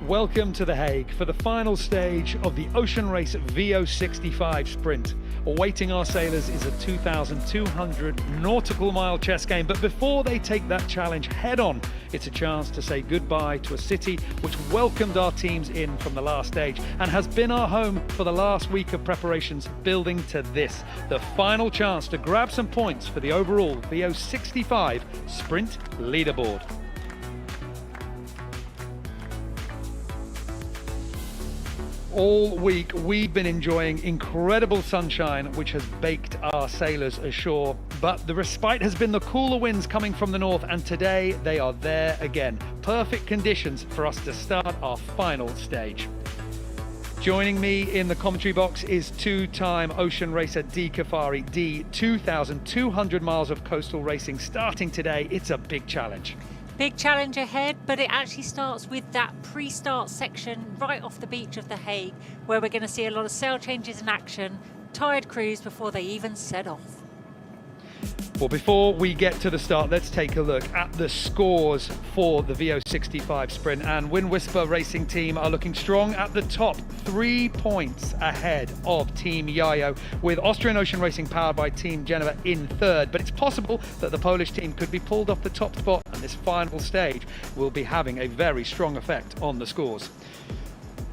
Welcome to The Hague for the final stage of the Ocean Race VO65 sprint. Awaiting our sailors is a 2,200 nautical mile chess game, but before they take that challenge head on, it's a chance to say goodbye to a city which welcomed our teams in from the last stage and has been our home for the last week of preparations, building to this, the final chance to grab some points for the overall VO65 sprint leaderboard. All week we've been enjoying incredible sunshine which has baked our sailors ashore, but the respite has been the cooler winds coming from the north, and today they are there again. Perfect conditions for us to start our final stage. Joining me in the commentary box is two-time ocean racer D. Kafari. D, 2,200 miles of coastal racing starting today. It's a big challenge. Big challenge ahead, but it actually starts with that pre-start section right off the beach of The Hague, where we're going to see a lot of sail changes in action, tired crews before they even set off. Well, before we get to the start, let's take a look at the scores for the VO65 sprint. And Wind Whisper Racing Team are looking strong at the top, 3 points ahead of Team Yayo, with Austrian Ocean Racing powered by Team Genova in third. But it's possible that the Polish team could be pulled off the top spot, and this final stage will be having a very strong effect on the scores.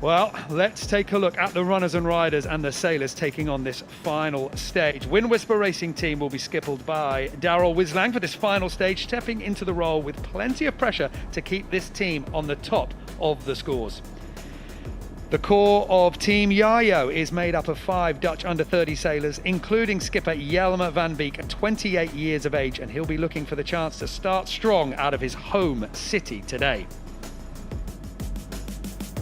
Well, let's take a look at the runners and riders and the sailors taking on this final stage. Wind Whisper Racing Team will be skippled by Daryl Wislang for this final stage, stepping into the role with plenty of pressure to keep this team on the top of the scores. The core of Team Yayo is made up of 5 Dutch under-30 sailors, including skipper Jelmer van Beek, 28 years of age, and he'll be looking for the chance to start strong out of his home city today.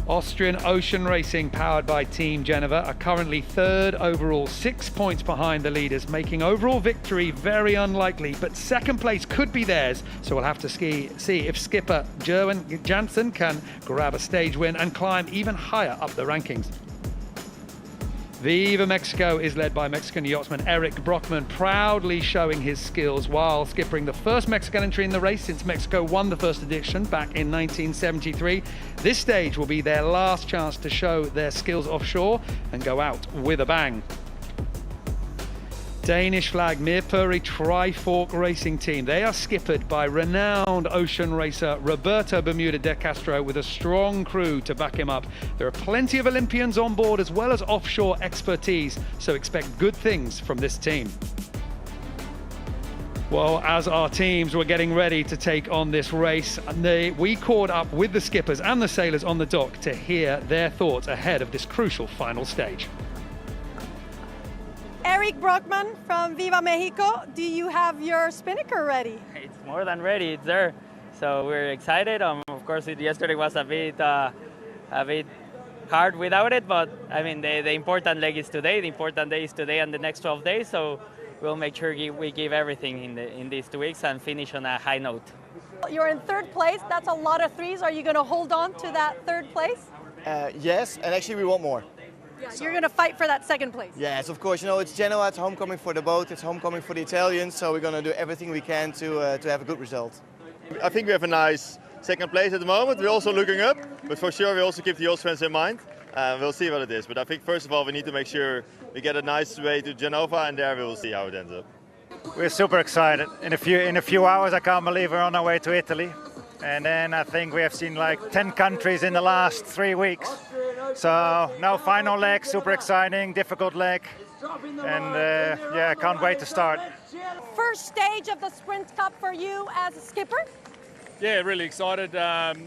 Austrian Ocean Racing, powered by Team Genova, are currently third overall, 6 points behind the leaders, making overall victory very unlikely, but second place could be theirs, so we'll have to see if skipper Jerwin Jansen can grab a stage win and climb even higher up the rankings. Viva Mexico is led by Mexican yachtsman Eric Brockman, proudly showing his skills while skippering the first Mexican entry in the race since Mexico won the first edition back in 1973. This stage will be their last chance to show their skills offshore and go out with a bang. Danish flag Meerpuri Trifork Racing Team. They are skippered by renowned ocean racer Roberto Bermuda de Castro with a strong crew to back him up. There are plenty of Olympians on board as well as offshore expertise, so expect good things from this team. Well, as our teams were getting ready to take on this race, we caught up with the skippers and the sailors on the dock to hear their thoughts ahead of this crucial final stage. Eric Brockman from Viva Mexico, do you have your spinnaker ready? It's more than ready, it's there. So we're excited. Of course, yesterday was a bit hard without it, but I mean, the important leg is today, the important day is today and the next 12 days, so we'll make sure we give everything in these 2 weeks and finish on a high note. You're in third place, that's a lot of threes. Are you going to hold on to that third place? Yes, and actually we want more. Yeah, so you're going to fight for that second place? Yes, of course. You know, it's Genoa, it's homecoming for the boat, it's homecoming for the Italians, so we're going to do everything we can to have a good result. I think we have a nice second place at the moment. We're also looking up, but for sure we also keep the Austrians in mind. We'll see what it is, but I think first of all we need to make sure we get a nice way to Genova, and there we will see how it ends up. We're super excited. In a few hours, I can't believe we're on our way to Italy. And then I think we have seen like 10 countries in the last 3 weeks. So now final leg, super exciting, difficult leg. And yeah, can't wait to start. First stage of the Sprint Cup for you as a skipper? Yeah, really excited.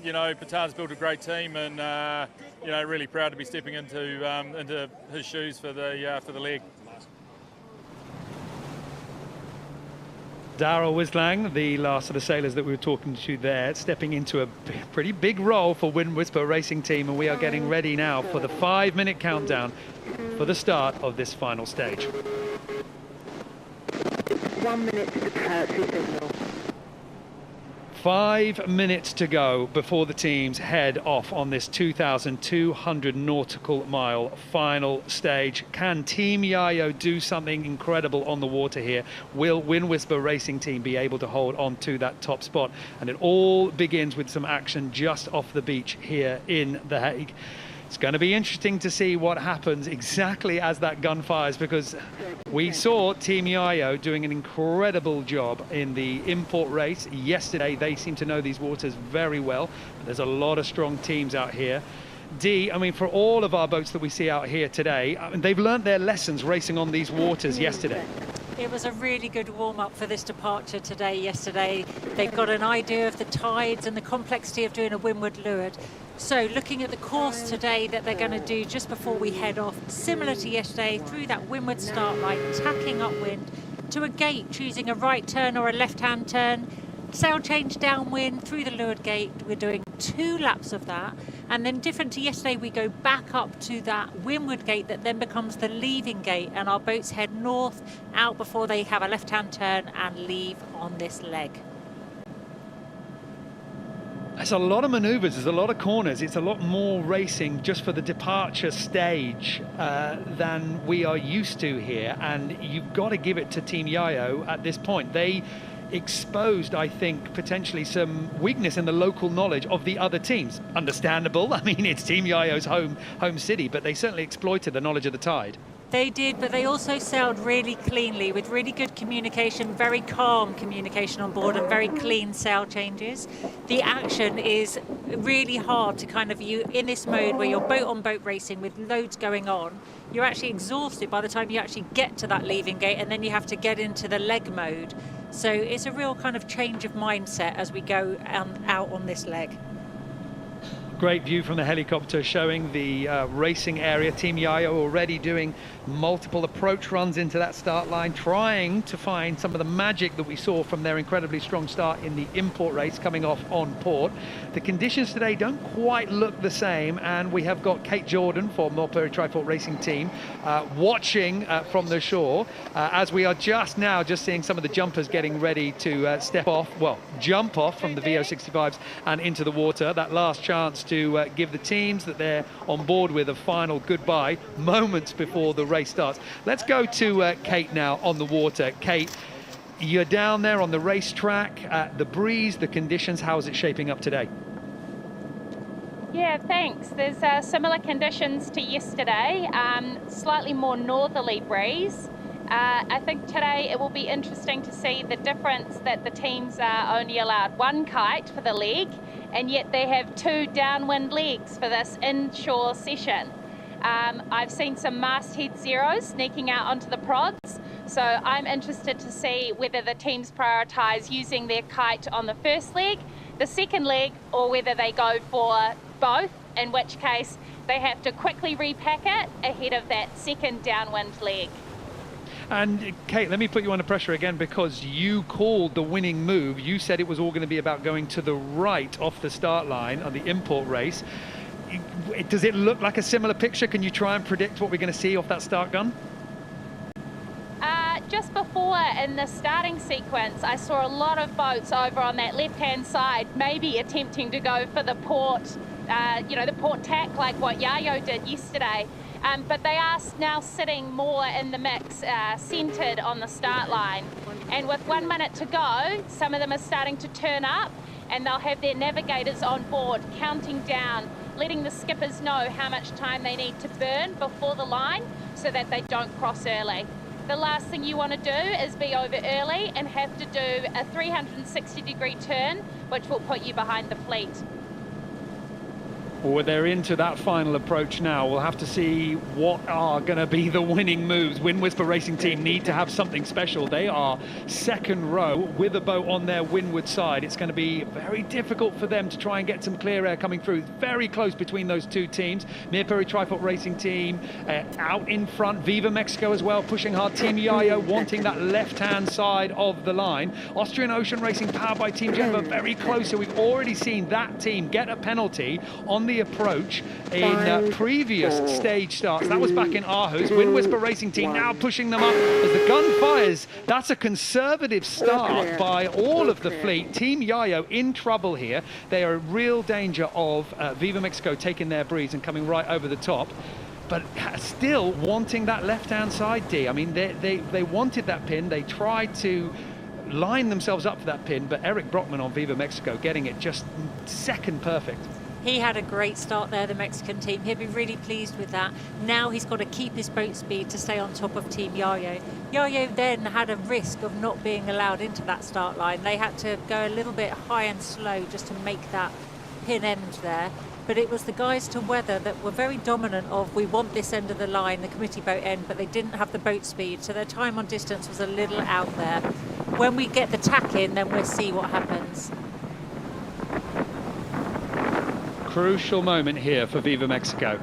You know, Patan's built a great team, and you know, really proud to be stepping into his shoes for the leg. Daryl Wislang, the last of the sailors that we were talking to there, stepping into a pretty big role for Wind Whisper Racing Team, and we are getting ready now for the 5-minute countdown for the start of this final stage. 1 minute to the signal. 5 minutes to go before the teams head off on this 2,200 nautical mile final stage. Can Team Yayo do something incredible on the water here? Will Wind Whisper Racing Team be able to hold on to that top spot? And it all begins with some action just off the beach here in The Hague. It's going to be interesting to see what happens exactly as that gun fires, because we saw Team Yayo doing an incredible job in the import race yesterday. They seem to know these waters very well. There's a lot of strong teams out here. Dee, I mean, for all of our boats that we see out here today, I mean, they've learned their lessons racing on these waters yesterday. It was a really good warm-up for this departure yesterday. They've got an idea of the tides and the complexity of doing a windward leeward. So looking at the course today that they're going to do just before we head off, similar to yesterday, through that windward start line, tacking upwind to a gate, choosing a right turn or a left-hand turn, sail change downwind through the leeward gate. We're doing 2 laps of that, and then different to yesterday, we go back up to that windward gate that then becomes the leaving gate, and our boats head north out before they have a left-hand turn and leave on this leg. There's a lot of maneuvers, there's a lot of corners, it's a lot more racing just for the departure stage than we are used to here, and you've got to give it to Team Yayo at this point. They exposed, I think, potentially some weakness in the local knowledge of the other teams. Understandable, I mean, it's Team Yayo's home city, but they certainly exploited the knowledge of the tide. They did, but they also sailed really cleanly with really good communication, very calm communication on board, and very clean sail changes. The action is really hard to kind of, you in this mode where you're boat on boat racing with loads going on, you're actually exhausted by the time you actually get to that leaving gate, and then you have to get into the leg mode. So it's a real kind of change of mindset as we go out on this leg. Great view from the helicopter showing the racing area. Team Yayo already doing multiple approach runs into that start line, trying to find some of the magic that we saw from their incredibly strong start in the import race coming off on port. The conditions today don't quite look the same, and we have got Kate Jordan for Milperry Trifort Racing Team watching from the shore as we are just seeing some of the jumpers getting ready to jump off from the VO65s and into the water. That last chance to give the teams that they're on board with a final goodbye moments before the race starts. Let's go to Kate now on the water. Kate, you're down there on the racetrack, the breeze, the conditions, how is it shaping up today? Yeah, thanks. There's similar conditions to yesterday, slightly more northerly breeze. I think today it will be interesting to see the difference that the teams are only allowed 1 kite for the leg, and yet they have 2 downwind legs for this inshore session. I've seen some masthead zeros sneaking out onto the prods, so I'm interested to see whether the teams prioritise using their kite on the first leg, the second leg, or whether they go for both, in which case they have to quickly repack it ahead of that second downwind leg. And Kate, let me put you under pressure again, because you called the winning move. You said it was all going to be about going to the right off the start line on the import race. Does it look like a similar picture? Can you try and predict what we're going to see off that start gun? Just before in the starting sequence, I saw a lot of boats over on that left-hand side, maybe attempting to go for the port, the port tack like what Yayo did yesterday. But they are now sitting more in the mix, centred on the start line. And with 1 minute to go, some of them are starting to turn up, and they'll have their navigators on board, counting down, letting the skippers know how much time they need to burn before the line so that they don't cross early. The last thing you want to do is be over early and have to do a 360-degree turn, which will put you behind the fleet. Well, they're into that final approach now. We'll have to see what are going to be the winning moves. Wind Whisper Racing Team need to have something special. They are second row with a boat on their windward side. It's going to be very difficult for them to try and get some clear air coming through. Very close between those two teams. Milperry Trifort Racing Team out in front. Viva Mexico as well, pushing hard. Team Yayo wanting that left-hand side of the line. Austrian Ocean Racing, powered by Team Genova, very close. So we've already seen that team get a penalty on the the approach in previous stage starts. That was back in Aarhus. Wind Whisper Racing Team now pushing them up as the gun fires. That's a conservative start by all of the fleet. Team Yayo in trouble here. They are in real danger of Viva Mexico taking their breeze and coming right over the top. But still wanting that left-hand side, D. I mean, they wanted that pin. They tried to line themselves up for that pin, but Eric Brockman on Viva Mexico getting it just second perfect. He had a great start there, the Mexican team. He'll be really pleased with that. Now he's got to keep his boat speed to stay on top of Team Yayo. Yayo then had a risk of not being allowed into that start line. They had to go a little bit high and slow just to make that pin end there. But it was the guys to weather that were very dominant of, we want this end of the line, the committee boat end, but they didn't have the boat speed, so their time on distance was a little out there. When we get the tack in, then we'll see what happens. Crucial moment here for Viva Mexico.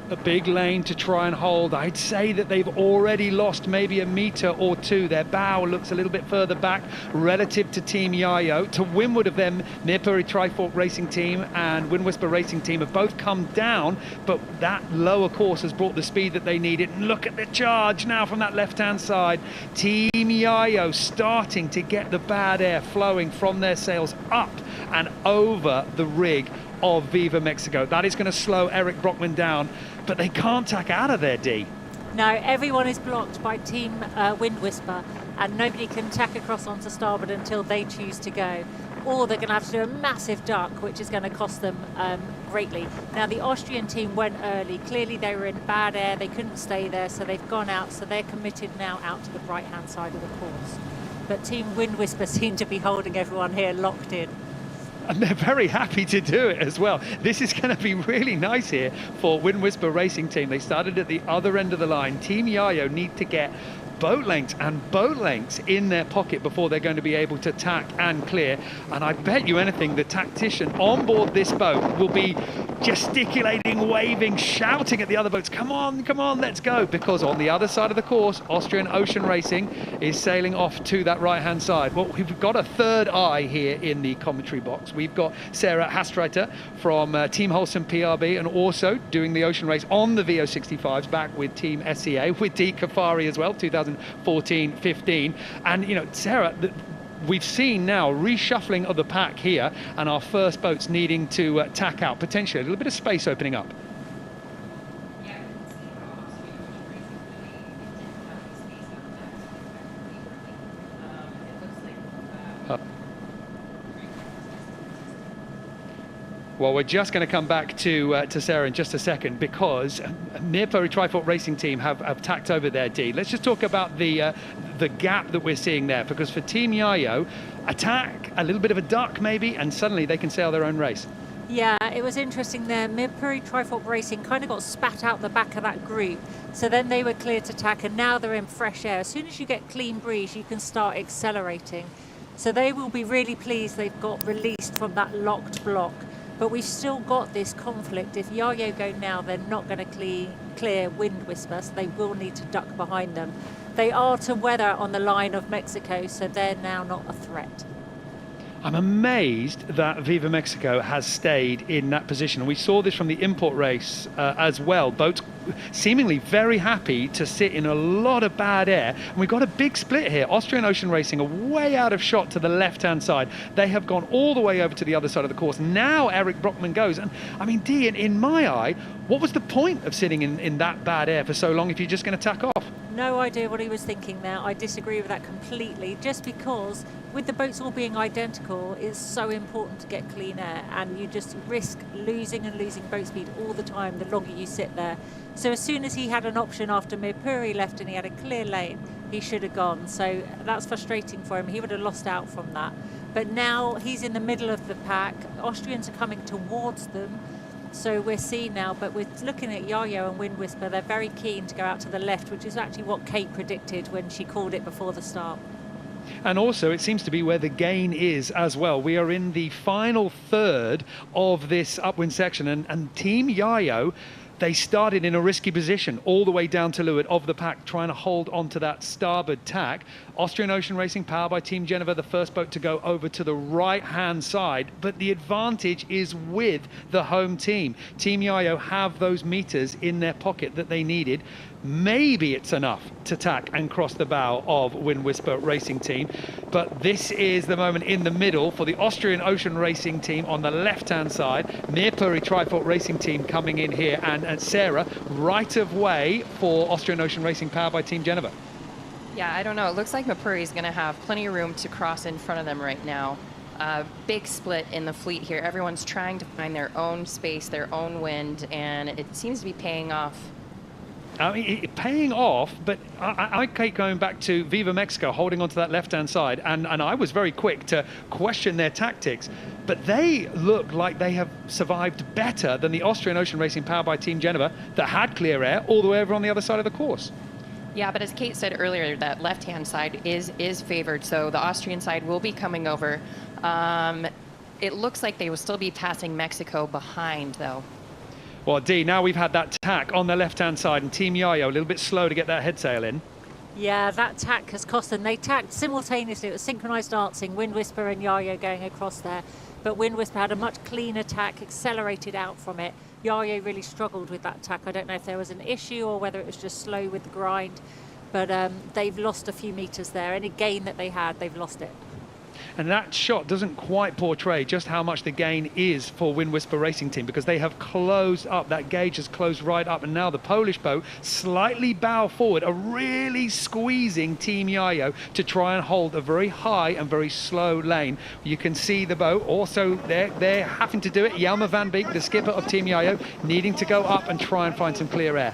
A big lane to try and hold. I'd say that they've already lost maybe a metre or two. Their bow looks a little bit further back relative to Team Yayo. To windward of them, Mirpuri Trifork Racing Team and Wind Whisper Racing Team have both come down, but that lower course has brought the speed that they needed. And look at the charge now from that left-hand side. Team Yayo starting to get the bad air flowing from their sails up and over the rig of Viva Mexico. That is going to slow Eric Brockman down, but they can't tack out of there, D. No, everyone is blocked by Team Wind Whisper, and nobody can tack across onto starboard until they choose to go. Or they're going to have to do a massive duck, which is going to cost them greatly. Now, the Austrian team went early. Clearly, they were in bad air. They couldn't stay there, so they've gone out. So they're committed now out to the right-hand side of the course. But Team Wind Whisper seem to be holding everyone here locked in. And they're very happy to do it as well. This is going to be really nice here for Wind Whisper Racing Team. They started at the other end of the line. Team Yayo need to get boat lengths and boat lengths in their pocket before they're going to be able to tack and clear. And I bet you anything, the tactician on board this boat will be gesticulating, waving, shouting at the other boats, come on, let's go. Because on the other side of the course, Austrian Ocean Racing is sailing off to that right-hand side. Well, we've got a third eye here in the commentary box. We've got Sarah Hastreiter from Team Wholesome PRB and also doing the ocean race on the VO65s back with Team SEA, with Dee Kafari as well, 2014-15. And, you know, Sarah, we've seen now reshuffling of the pack here and our first boats needing to tack out, potentially a little bit of space opening up. Well, we're just going to come back to Sarah in just a second because Mirpuri Trifork Racing Team have tacked over their D. Let's just talk about the gap that we're seeing there, because for Team Yayo, attack, a little bit of a duck maybe, and suddenly they can sail their own race. Yeah, it was interesting there. Mirpuri Trifork Racing kind of got spat out the back of that group. So then they were clear to tack, and now they're in fresh air. As soon as you get clean breeze, you can start accelerating. So they will be really pleased they've got released from that locked block. But we've still got this conflict. If Yayo go now, they're not going to clear Wind Whisper, so they will need to duck behind them. They are to weather on the line of Mexico, so they're now not a threat. I'm amazed that Viva Mexico has stayed in that position. We saw this from the import race as well. Boats seemingly very happy to sit in a lot of bad air. And we've got a big split here. Austrian Ocean Racing are way out of shot to the left-hand side. They have gone all the way over to the other side of the course. Now Eric Brockman goes. And I mean, Dee, in my eye, what was the point of sitting in that bad air for so long if you're just going to tack off? No idea what he was thinking there. I disagree with that completely, just because with the boats all being identical, it's so important to get clean air, and you just risk losing boat speed all the time the longer you sit there. So as soon as he had an option after Mirpuri left and he had a clear lane, he should have gone. So that's frustrating for him. He would have lost out from that. But now he's in the middle of the pack. Austrians are coming towards them. So we're seeing now, but we're looking at Yayo and Wind Whisper. They're very keen to go out to the left, which is actually what Kate predicted when she called it before the start. And also, it seems to be where the gain is as well. We are in the final third of this upwind section, and Team Yayo They started in a risky position all the way down to leeward of the pack, trying to hold onto that starboard tack. Austrian Ocean Racing, powered by Team Genova, the first boat to go over to the right-hand side, but the advantage is with the home team. Team Yayo have those meters in their pocket that they needed. Maybe it's enough to tack and cross the bow of Wind Whisper Racing Team, but this is the moment in the middle for the Austrian Ocean Racing Team on the left-hand side. Mirpuri Trifort Racing Team coming in here, and Sarah, right of way for Austrian Ocean Racing, powered by Team Genova. Yeah, I don't know. It looks like Mirpuri is going to have plenty of room to cross in front of them right now. Big split in the fleet here. Everyone's trying to find their own space, their own wind, and it seems to be paying off. I mean, paying off, but I keep going back to Viva Mexico holding onto that left-hand side, and I was very quick to question their tactics, but they look like they have survived better than the Austrian Ocean Racing, powered by Team Genova, that had clear air all the way over on the other side of the course. Yeah, but as Kate said earlier, that left-hand side is favored, so the Austrian side will be coming over. It looks like they will still be passing Mexico behind, though. Well, Dee, now we've had that tack on the left-hand side, and Team Yayo a little bit slow to get that head sail in. Yeah, that tack has cost them. They tacked simultaneously. It was synchronised dancing, Wind Whisper and Yayo going across there. But Wind Whisper had a much cleaner tack, accelerated out from it. Yayo really struggled with that tack. I don't know if there was an issue or whether it was just slow with the grind. But they've lost a few metres there. Any gain that they had, they've lost it. And that shot doesn't quite portray just how much the gain is for Wind Whisper Racing Team, because they have closed up. That gauge has closed right up, and now the Polish boat slightly bow forward, are really squeezing Team Yayo to try and hold a very high and very slow lane. You can see the boat also they're having to do it. Jelmer van Beek, the skipper of Team Yayo, needing to go up and try and find some clear air.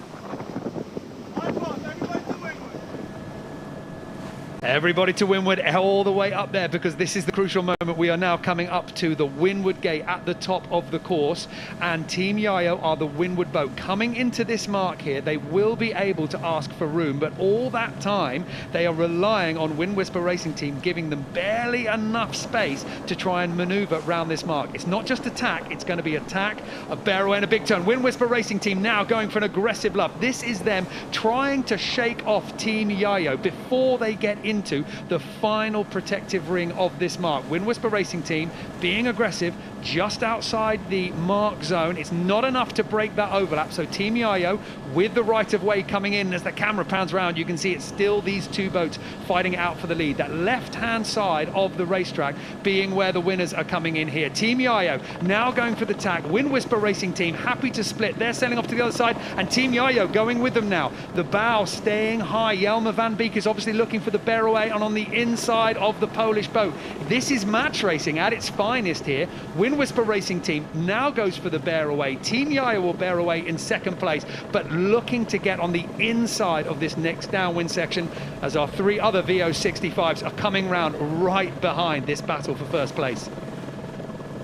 Everybody to windward, all the way up there, because this is the crucial moment. We are now coming up to the windward gate at the top of the course, and Team Yayo are the windward boat. Coming into this mark here, they will be able to ask for room, but all that time they are relying on Wind Whisper Racing Team giving them barely enough space to try and maneuver around this mark. It's not just attack, it's going to be attack, a barrel and a big turn. Wind Whisper Racing Team now going for an aggressive luff. This is them trying to shake off Team Yayo before they get into the final protective ring of this mark. Wind Whisper Racing Team being aggressive just outside the mark zone. It's not enough to break that overlap, so Team Yayo with the right of way coming in. As the camera pans around, you can see it's still these two boats fighting out for the lead. That left hand side of the racetrack being where the winners are coming in here. Team Yayo now going for the tack. Wind Whisper Racing Team happy to split. They're sailing off to the other side, and Team Yayo going with them now. The bow staying high. Jelmer van Beek is obviously looking for the bear away, and on the inside of the Polish boat. This is match racing at its finest here. Wind Whisper Racing Team now goes for the bear away. Team Yayo will bear away in second place, but looking to get on the inside of this next downwind section, as our three other VO65s are coming round right behind this battle for first place.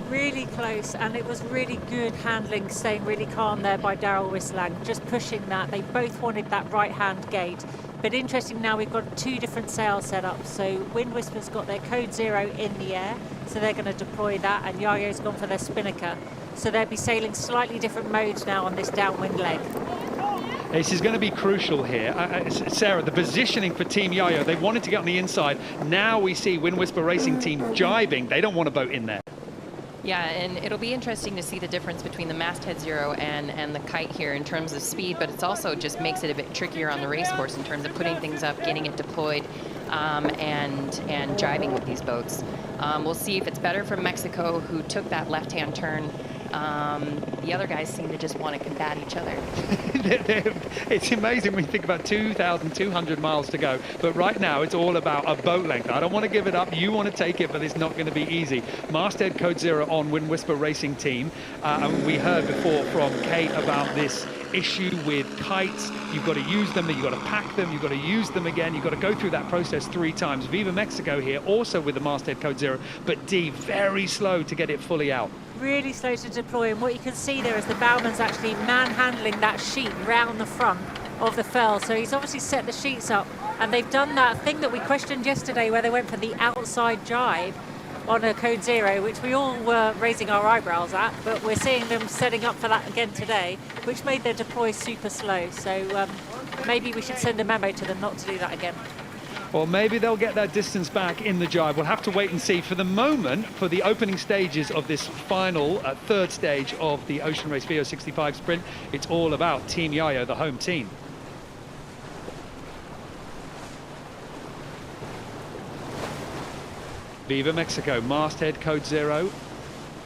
Really close, and it was really good handling, staying really calm there by Daryl Wislang, just pushing that. They both wanted that right hand gate. But interesting, now we've got two different sails set up. So Wind Whisper's got their code 0 in the air, so they're going to deploy that, and Yayo's gone for their spinnaker. So they'll be sailing slightly different modes now on this downwind leg. This is going to be crucial here. Sarah, the positioning for Team Yayo, they wanted to get on the inside. Now we see Wind Whisper Racing Team jibing. They don't want a boat in there. Yeah, and it'll be interesting to see the difference between the masthead 0 and the kite here in terms of speed, but it's also just makes it a bit trickier on the race course in terms of putting things up, getting it deployed, and jibing with these boats. We'll see if it's better from Mexico, who took that left-hand turn. The other guys seem to just want to combat each other. It's amazing when you think about 2,200 miles to go, but right now it's all about a boat length. I don't want to give it up, you want to take it, but it's not going to be easy. Masthead code 0 on Wind Whisper Racing Team, and we heard before from Kate about this issue with kites. You've got to use them, you've got to pack them, you've got to use them again, you've got to go through that process 3 times. Viva Mexico here also with the masthead code 0, but D very slow to get it fully out. Really slow to deploy, and what you can see there is the bowman's actually manhandling that sheet round the front of the fell. So he's obviously set the sheets up, and they've done that thing that we questioned yesterday where they went for the outside jibe. on a code 0, which we all were raising our eyebrows at, but we're seeing them setting up for that again today, which made their deploy super slow. So maybe we should send a memo to them not to do that again. Well, maybe they'll get that distance back in the jibe. We'll have to wait and see. For the moment, for the opening stages of this final third stage of the Ocean Race VO65 sprint, it's all about Team Yayo, the home team. Viva Mexico, masthead code 0.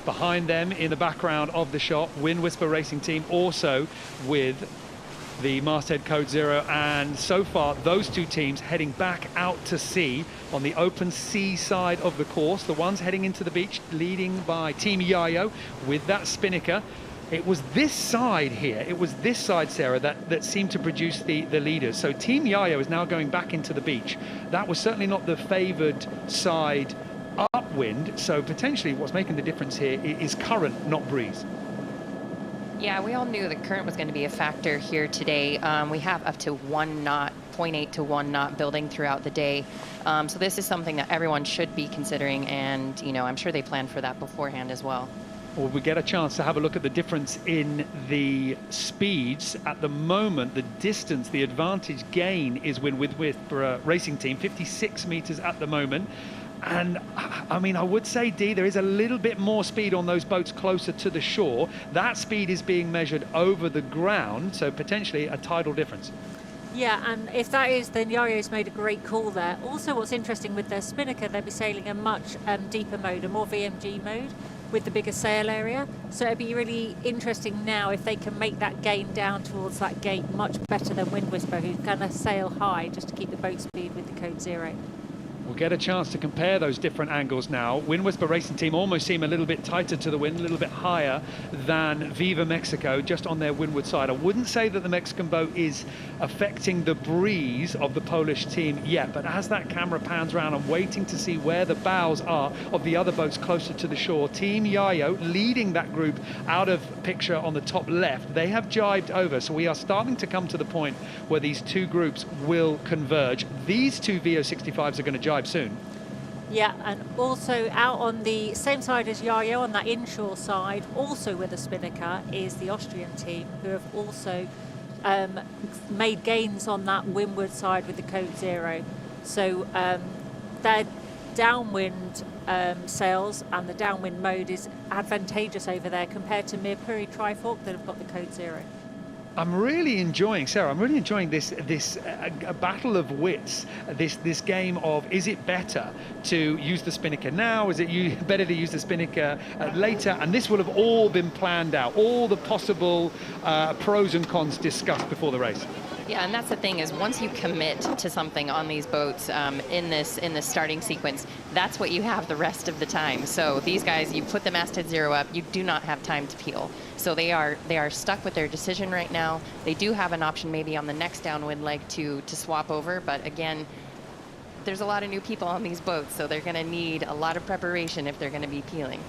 Behind them in the background of the shot, Wind Whisper Racing Team also with the masthead code 0, and so far those two teams heading back out to sea on the open sea side of the course. The ones heading into the beach leading by Team Yayo with that Spinnaker. It was this side here, it was this side, Sarah, that seemed to produce the leaders. So Team Yayo is now going back into the beach. That was certainly not the favoured side upwind, so potentially what's making the difference here is current, not breeze. Yeah, we all knew the current was going to be a factor here today. We have up to 1 knot, 0.8 to 1 knot building throughout the day. So this is something that everyone should be considering, and you know, I'm sure they planned for that beforehand as well. Well, we get a chance to have a look at the difference in the speeds. At the moment, the distance, the advantage gain is Wind Whisper Racing Team, 56 meters at the moment. And I mean, I would say, Dee, there is a little bit more speed on those boats closer to the shore. That speed is being measured over the ground, so potentially a tidal difference. Yeah, and if that is, then Yayo's made a great call there. Also, what's interesting with their Spinnaker, they'll be sailing a much deeper mode, a more VMG mode with the bigger sail area. So it'd be really interesting now if they can make that gain down towards that gate much better than Wind Whisper, who's going to sail high just to keep the boat speed with the code 0. We'll get a chance to compare those different angles now. Wind Whisper Racing Team almost seem a little bit tighter to the wind, a little bit higher than Viva Mexico, just on their windward side. I wouldn't say that the Mexican boat is affecting the breeze of the Polish team yet, but as that camera pans around, I'm waiting to see where the bows are of the other boats closer to the shore. Team Yayo leading that group out of picture on the top left. They have jibed over, so we are starting to come to the point where these two groups will converge. These two VO65s are going to jibe soon. Yeah, and also out on the same side as Yayo, on that inshore side, also with a Spinnaker, is the Austrian team, who have also made gains on that windward side with the code 0. So their downwind sails and the downwind mode is advantageous over there compared to Mirpuri Trifork that have got the code 0. I'm really enjoying, Sarah, I'm really enjoying this a battle of wits, this game of, is it better to use the Spinnaker now, is it better to use the Spinnaker later, and this will have all been planned out, all the possible pros and cons discussed before the race. Yeah, and that's the thing, is once you commit to something on these boats in this starting sequence, that's what you have the rest of the time. So these guys, you put the masthead 0 up, you do not have time to peel. So they are stuck with their decision right now. They do have an option maybe on the next downwind leg to swap over, but again, there's a lot of new people on these boats, so they're going to need a lot of preparation if they're going to be peeling.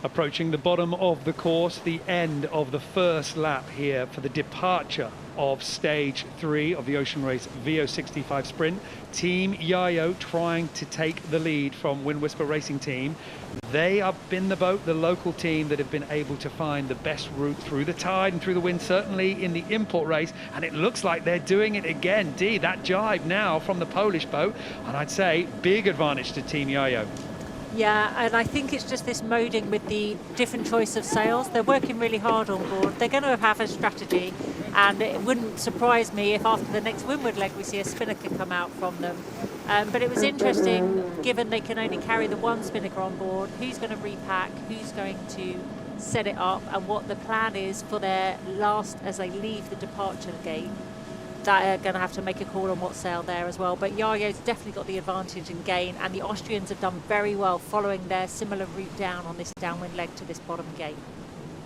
Approaching the bottom of the course, the end of the first lap here for the departure of stage 3 of the Ocean Race VO65 sprint. Team Yayo trying to take the lead from Wind Whisper Racing Team. They have been the boat, the local team, that have been able to find the best route through the tide and through the wind, certainly in the import race, and it looks like they're doing it again. Dee, that jibe now from the Polish boat, and I'd say big advantage to Team Yayo. Yeah, and I think it's just this moding with the different choice of sails. They're working really hard on board. They're going to have a strategy, and it wouldn't surprise me if after the next windward leg we see a Spinnaker come out from them. But it was interesting, given they can only carry the one Spinnaker on board, who's going to repack, who's going to set it up, and what the plan is for their last, as they leave the departure gate. That are going to have to make a call on what sail there as well. But Yayo's definitely got the advantage in gain, and the Austrians have done very well following their similar route down on this downwind leg to this bottom gate.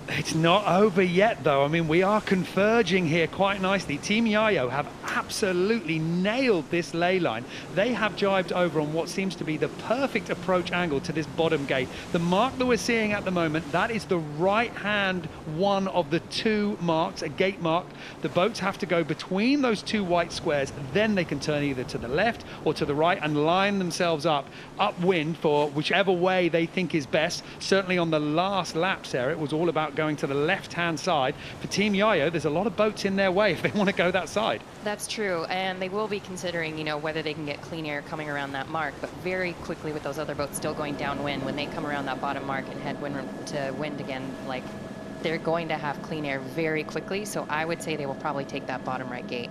It's not over yet, though. I mean, we are converging here quite nicely. Team Yayo have absolutely nailed this ley line. They have jibed over on what seems to be the perfect approach angle to this bottom gate. The mark that we're seeing at the moment, that is the right-hand one of the two marks, a gate mark. The boats have to go between those two white squares, then they can turn either to the left or to the right and line themselves up upwind for whichever way they think is best. Certainly on the last lap, Sarah, it was all about going to the left-hand side. For Team Yayo, there's a lot of boats in their way if they want to go that side. That's true, and they will be considering, you know, whether they can get clean air coming around that mark, but very quickly with those other boats still going downwind, when they come around that bottom mark and head to wind again, like, they're going to have clean air very quickly, so I would say they will probably take that bottom right gate.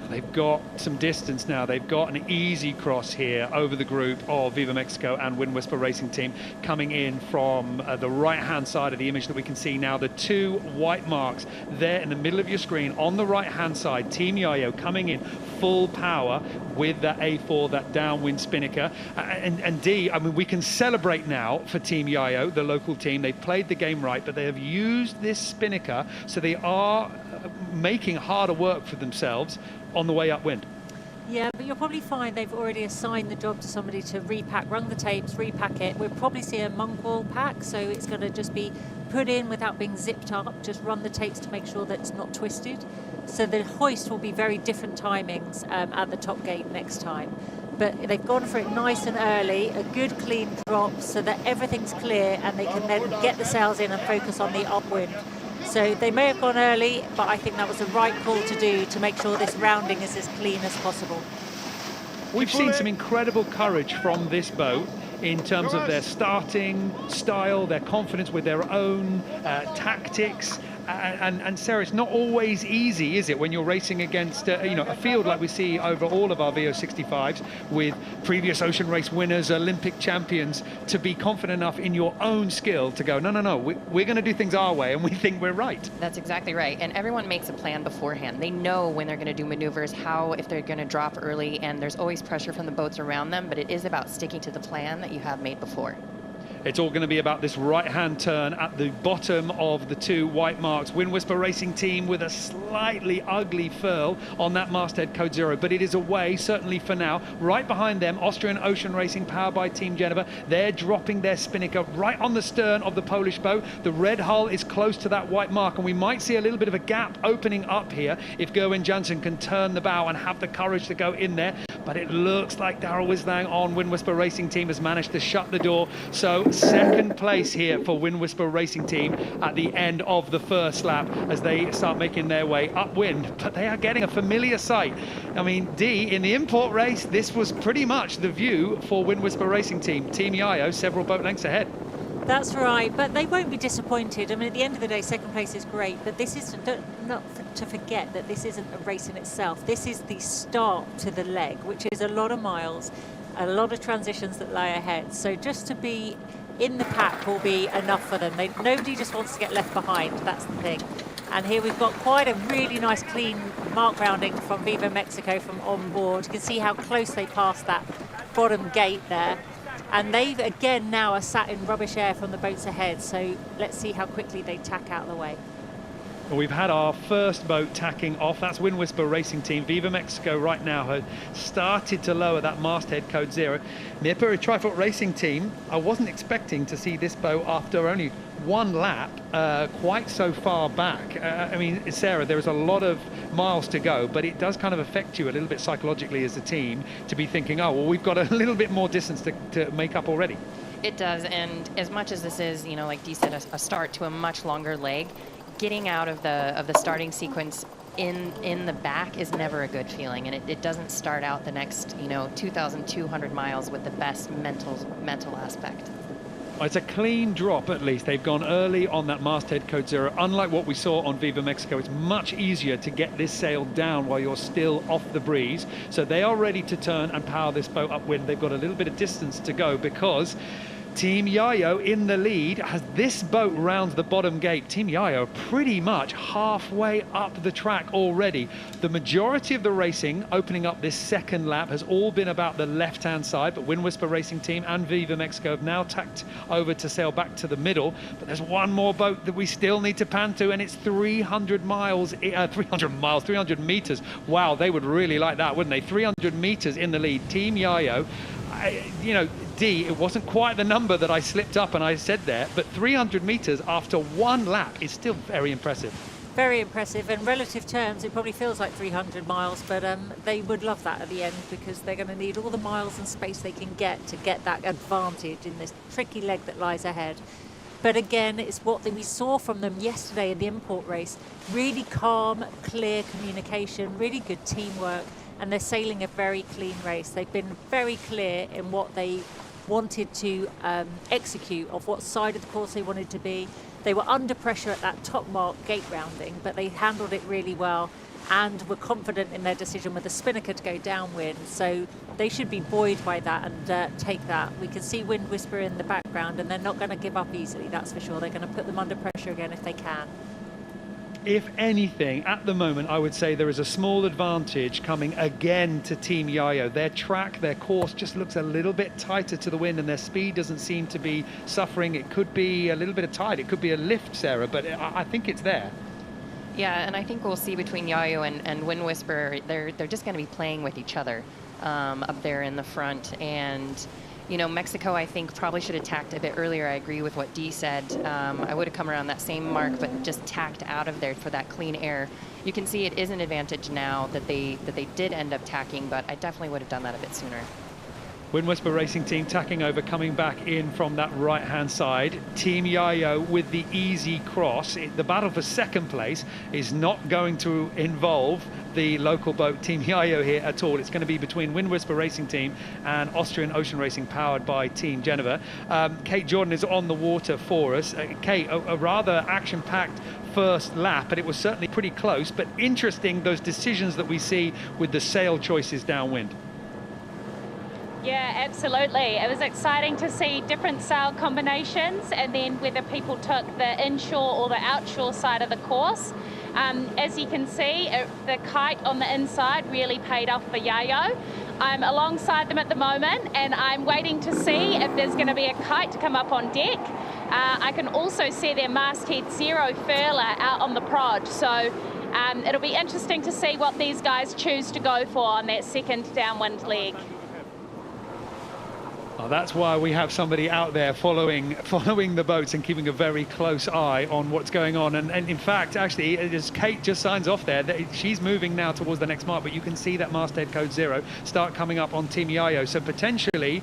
They've got some distance now. They've got an easy cross here over the group of Viva Mexico and Wind Whisper Racing Team coming in from the right-hand side of the image that we can see now. The two white marks there in the middle of your screen on the right-hand side. Team Yayo coming in full power with that A4, that downwind spinnaker. And D, I mean, we can celebrate now for Team Yayo, the local team. They've played the game right, but they have used this spinnaker, so they are making harder work for themselves on the way upwind. Yeah, but you'll probably find they've already assigned the job to somebody to repack, run the tapes, repack it. We'll probably see a monk oil pack, so it's going to just be put in without being zipped up. Just run the tapes to make sure that it's not twisted. So the hoist will be very different timings at the top gate next time. But they've gone for it nice and early, a good clean drop so that everything's clear and they can then get the sails in and focus on the upwind. So they may have gone early, but I think that was the right call to do to make sure this rounding is as clean as possible. We've seen some incredible courage from this boat in terms of their starting style, their confidence with their own tactics. And Sarah, it's not always easy, is it, when you're racing against you know, a field like we see over all of our VO65s with previous ocean race winners, Olympic champions, to be confident enough in your own skill to go, no, we're going to do things our way and we think we're right. That's exactly right. And everyone makes a plan beforehand. They know when they're going to do maneuvers, how, if they're going to drop early, and there's always pressure from the boats around them, but it is about sticking to the plan that you have made before. It's all going to be about this right-hand turn at the bottom of the two white marks. Wind Whisper Racing Team with a slightly ugly furl on that masthead code 0, but it is away, certainly for now. Right behind them, Austrian Ocean Racing, powered by Team Genova. They're dropping their spinnaker right on the stern of the Polish boat. The red hull is close to that white mark, and we might see a little bit of a gap opening up here if Gerwin Jansen can turn the bow and have the courage to go in there. But it looks like Daryl Wislang on Wind Whisper Racing Team has managed to shut the door. So second place here for Wind Whisper Racing Team at the end of the first lap as they start making their way upwind. But they are getting a familiar sight. I mean, D, in the import race, this was pretty much the view for Wind Whisper Racing Team. Team Yayo several boat lengths ahead. That's right, but they won't be disappointed. I mean, at the end of the day, second place is great, but this is not to forget that this isn't a race in itself. This is the start to the leg, which is a lot of miles, a lot of transitions that lie ahead. So just to be in the pack will be enough for them. Nobody just wants to get left behind, that's the thing. And here we've got quite a really nice clean mark rounding from Viva Mexico from on board. You can see how close they passed that bottom gate there. And they again now are sat in rubbish air from the boats ahead, so let's see how quickly they tack out of the way. Well, we've had our first boat tacking off. That's Wind Whisper Racing Team. Viva Mexico right now has started to lower that masthead code 0. Nipper, a Trifoot Racing Team, I wasn't expecting to see this boat after only one lap quite so far back. I mean, Sarah, there is a lot of miles to go, but it does kind of affect you a little bit psychologically as a team to be thinking, oh, well, we've got a little bit more distance to make up already. It does, and as much as this is, you know, like Dee said, a start to a much longer leg, getting out of the starting sequence in the back is never a good feeling, and it doesn't start out the next, you know, 2,200 miles with the best mental aspect. It's a clean drop, at least. They've gone early on that masthead code 0. Unlike what we saw on Viva Mexico, it's much easier to get this sail down while you're still off the breeze. So they are ready to turn and power this boat upwind. They've got a little bit of distance to go because Team Yayo in the lead as this boat rounds the bottom gate. Team Yayo pretty much halfway up the track already. The majority of the racing opening up this second lap has all been about the left-hand side, but Wind Whisper Racing Team and Viva Mexico have now tacked over to sail back to the middle. But there's one more boat that we still need to pan to, and it's 300 meters. Wow, they would really like that, wouldn't they? 300 meters in the lead. Team Yayo. You know, D, it wasn't quite the number that I slipped up and I said there, but 300 meters after one lap is still very impressive. Very impressive. In relative terms, it probably feels like 300 miles, but they would love that at the end because they're going to need all the miles and space they can get to get that advantage in this tricky leg that lies ahead. But again, it's what we saw from them yesterday in the import race. Really calm, clear communication, really good teamwork, and they're sailing a very clean race. They've been very clear in what they wanted to execute, of what side of the course they wanted to be. They were under pressure at that top mark gate rounding, but they handled it really well and were confident in their decision with the spinnaker to go downwind. So they should be buoyed by that and take that. We can see Wind Whisper in the background, and they're not going to give up easily, that's for sure. They're going to put them under pressure again if they can. If anything, at the moment, I would say there is a small advantage coming again to Team Yayo. Their track, their course just looks a little bit tighter to the wind, and their speed doesn't seem to be suffering. It could be a little bit of tide. It could be a lift, Sarah, but I think it's there. Yeah, and I think we'll see between Yayo and Wind Whisper, they're just going to be playing with each other up there in the front. And you know, Mexico, I think, probably should have tacked a bit earlier. I agree with what Dee said. I would have come around that same mark, but just tacked out of there for that clean air. You can see it is an advantage now that they did end up tacking, but I definitely would have done that a bit sooner. Wind Whisper Racing Team tacking over, coming back in from that right-hand side. Team Yayo with the easy cross. The battle for second place is not going to involve the local boat Team Yayo here at all. It's going to be between Wind Whisper Racing Team and Austrian Ocean Racing, powered by Team Genova. Kate Jordan is on the water for us. Kate, a rather action-packed first lap, and it was certainly pretty close, but interesting those decisions that we see with the sail choices downwind. Yeah, absolutely. It was exciting to see different sail combinations and then whether people took the inshore or the outshore side of the course. As you can see, the kite on the inside really paid off for Yayo. I'm alongside them at the moment and I'm waiting to see if there's going to be a kite to come up on deck. I can also see their masthead zero furler out on the prod. So it'll be interesting to see what these guys choose to go for on that second downwind leg. Oh, that's why we have somebody out there following the boats and keeping a very close eye on what's going on. And in fact, actually, as Kate just signs off there, she's moving now towards the next mark, but you can see that masthead code 0 start coming up on Team Yayo. So potentially,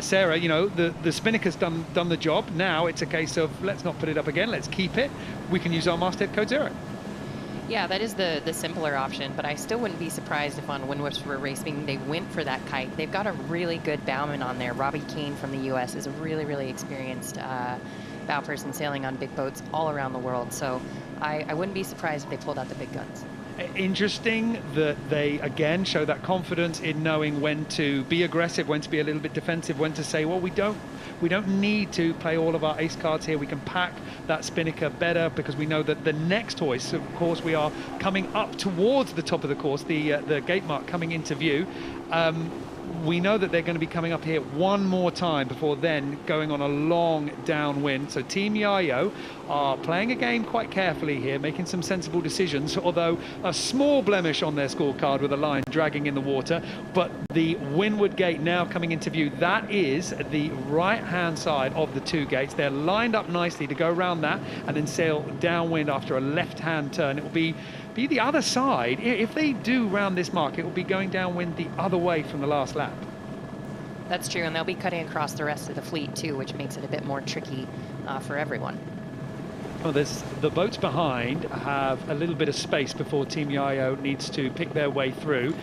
Sarah, you know, the spinnaker's done the job. Now it's a case of let's not put it up again, let's keep it. We can use our masthead code 0. Yeah, that is the simpler option, but I still wouldn't be surprised if on Wind Whisper Racing they went for that kite. They've got a really good bowman on there. Robbie Kane from the U.S. is a really, really experienced bow person sailing on big boats all around the world. So I wouldn't be surprised if they pulled out the big guns. Interesting that they again show that confidence in knowing when to be aggressive, when to be a little bit defensive, when to say, well, we don't need to play all of our ace cards here. We can pack that spinnaker better because we know that the next hoist, of course, we are coming up towards the top of the course, the gate mark coming into view. We know that they're going to be coming up here one more time before then going on a long downwind. So Team Yayo are playing a game quite carefully here, making some sensible decisions, although a small blemish on their scorecard with a line dragging in the water. But the windward gate now coming into view, that is the right-hand side of the two gates. They're lined up nicely to go around that and then sail downwind after a left-hand turn. It will be the other side. If they do round this mark, it will be going downwind the other way from the last lap. That's true, and they'll be cutting across the rest of the fleet too, which makes it a bit more tricky for everyone. Well, the boats behind have a little bit of space before Team Yayo needs to pick their way through.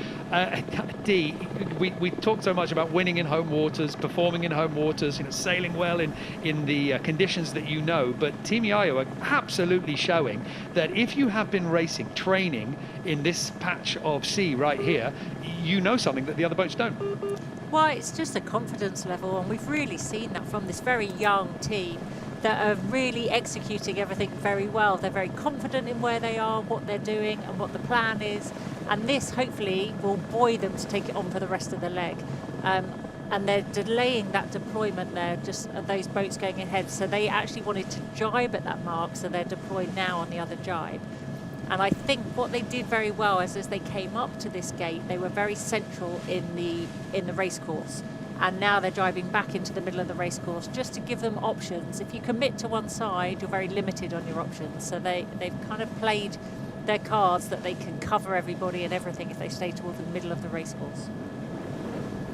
Dee, we talked so much about winning in home waters, performing in home waters, you know, sailing well in the conditions that you know. But Team Yayo are absolutely showing that if you have been racing, training in this patch of sea right here, you know something that the other boats don't. Well, it's just a confidence level, and we've really seen that from this very young team that are really executing everything very well. They're very confident in where they are, what they're doing, and what the plan is. And this hopefully will buoy them to take it on for the rest of the leg. And they're delaying that deployment there, just those boats going ahead. So they actually wanted to jibe at that mark, so they're deployed now on the other jibe. And I think what they did very well is as they came up to this gate, they were very central in the race course. And now they're driving back into the middle of the race course just to give them options. If you commit to one side, you're very limited on your options. So they've kind of played their cards that they can cover everybody and everything if they stay towards the middle of the race course.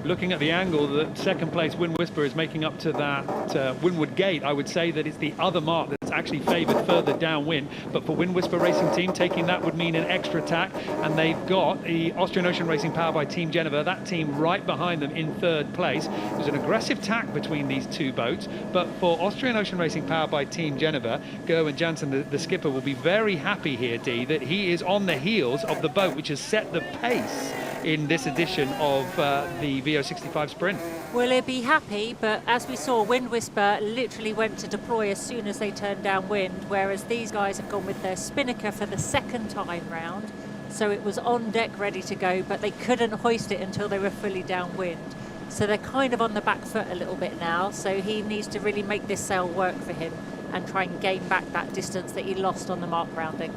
Looking at the angle that second place Wind Whisper is making up to that Windward Gate, I would say that it's the other mark that's actually favoured further downwind. But for Wind Whisper Racing Team, taking that would mean an extra tack. And they've got the Austrian Ocean Racing powered by Team Genova, that team right behind them in third place. There's an aggressive tack between these two boats. But for Austrian Ocean Racing powered by Team Genova, Gerwin Janssen, the skipper, will be very happy here, Dee, that he is on the heels of the boat which has set the pace in this edition of the VO65 Sprint. Will he be happy? But as we saw, Wind Whisper literally went to deploy as soon as they turned downwind, whereas these guys have gone with their spinnaker for the second time round. So it was on deck ready to go, but they couldn't hoist it until they were fully downwind. So they're kind of on the back foot a little bit now. So he needs to really make this sail work for him and try and gain back that distance that he lost on the mark rounding.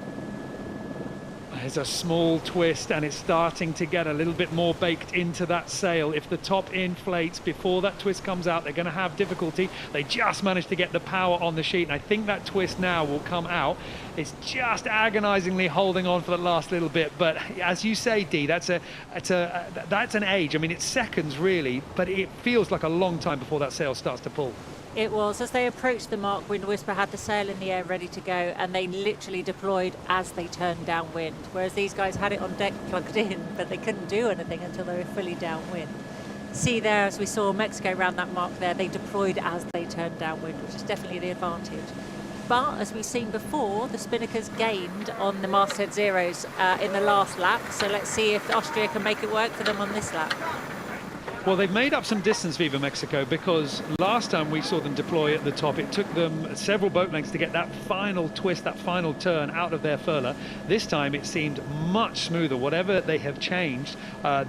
There's a small twist and it's starting to get a little bit more baked into that sail. If the top inflates before that twist comes out, they're going to have difficulty. They just managed to get the power on the sheet, and I think that twist now will come out. It's just agonizingly holding on for the last little bit, but as you say, Dee, that's an age. I mean, it's seconds really, but it feels like a long time before that sail starts to pull. It was. As they approached the mark, Wind Whisper had the sail in the air ready to go, and they literally deployed as they turned downwind, whereas these guys had it on deck plugged in, but they couldn't do anything until they were fully downwind. See there, as we saw Mexico round that mark there, they deployed as they turned downwind, which is definitely the advantage. But as we've seen before, the spinnakers gained on the masthead zeros in the last lap, so let's see if Austria can make it work for them on this lap. Well, they've made up some distance, Viva Mexico, because last time we saw them deploy at the top, it took them several boat lengths to get that final twist, that final turn out of their furler. This time it seemed much smoother. Whatever they have changed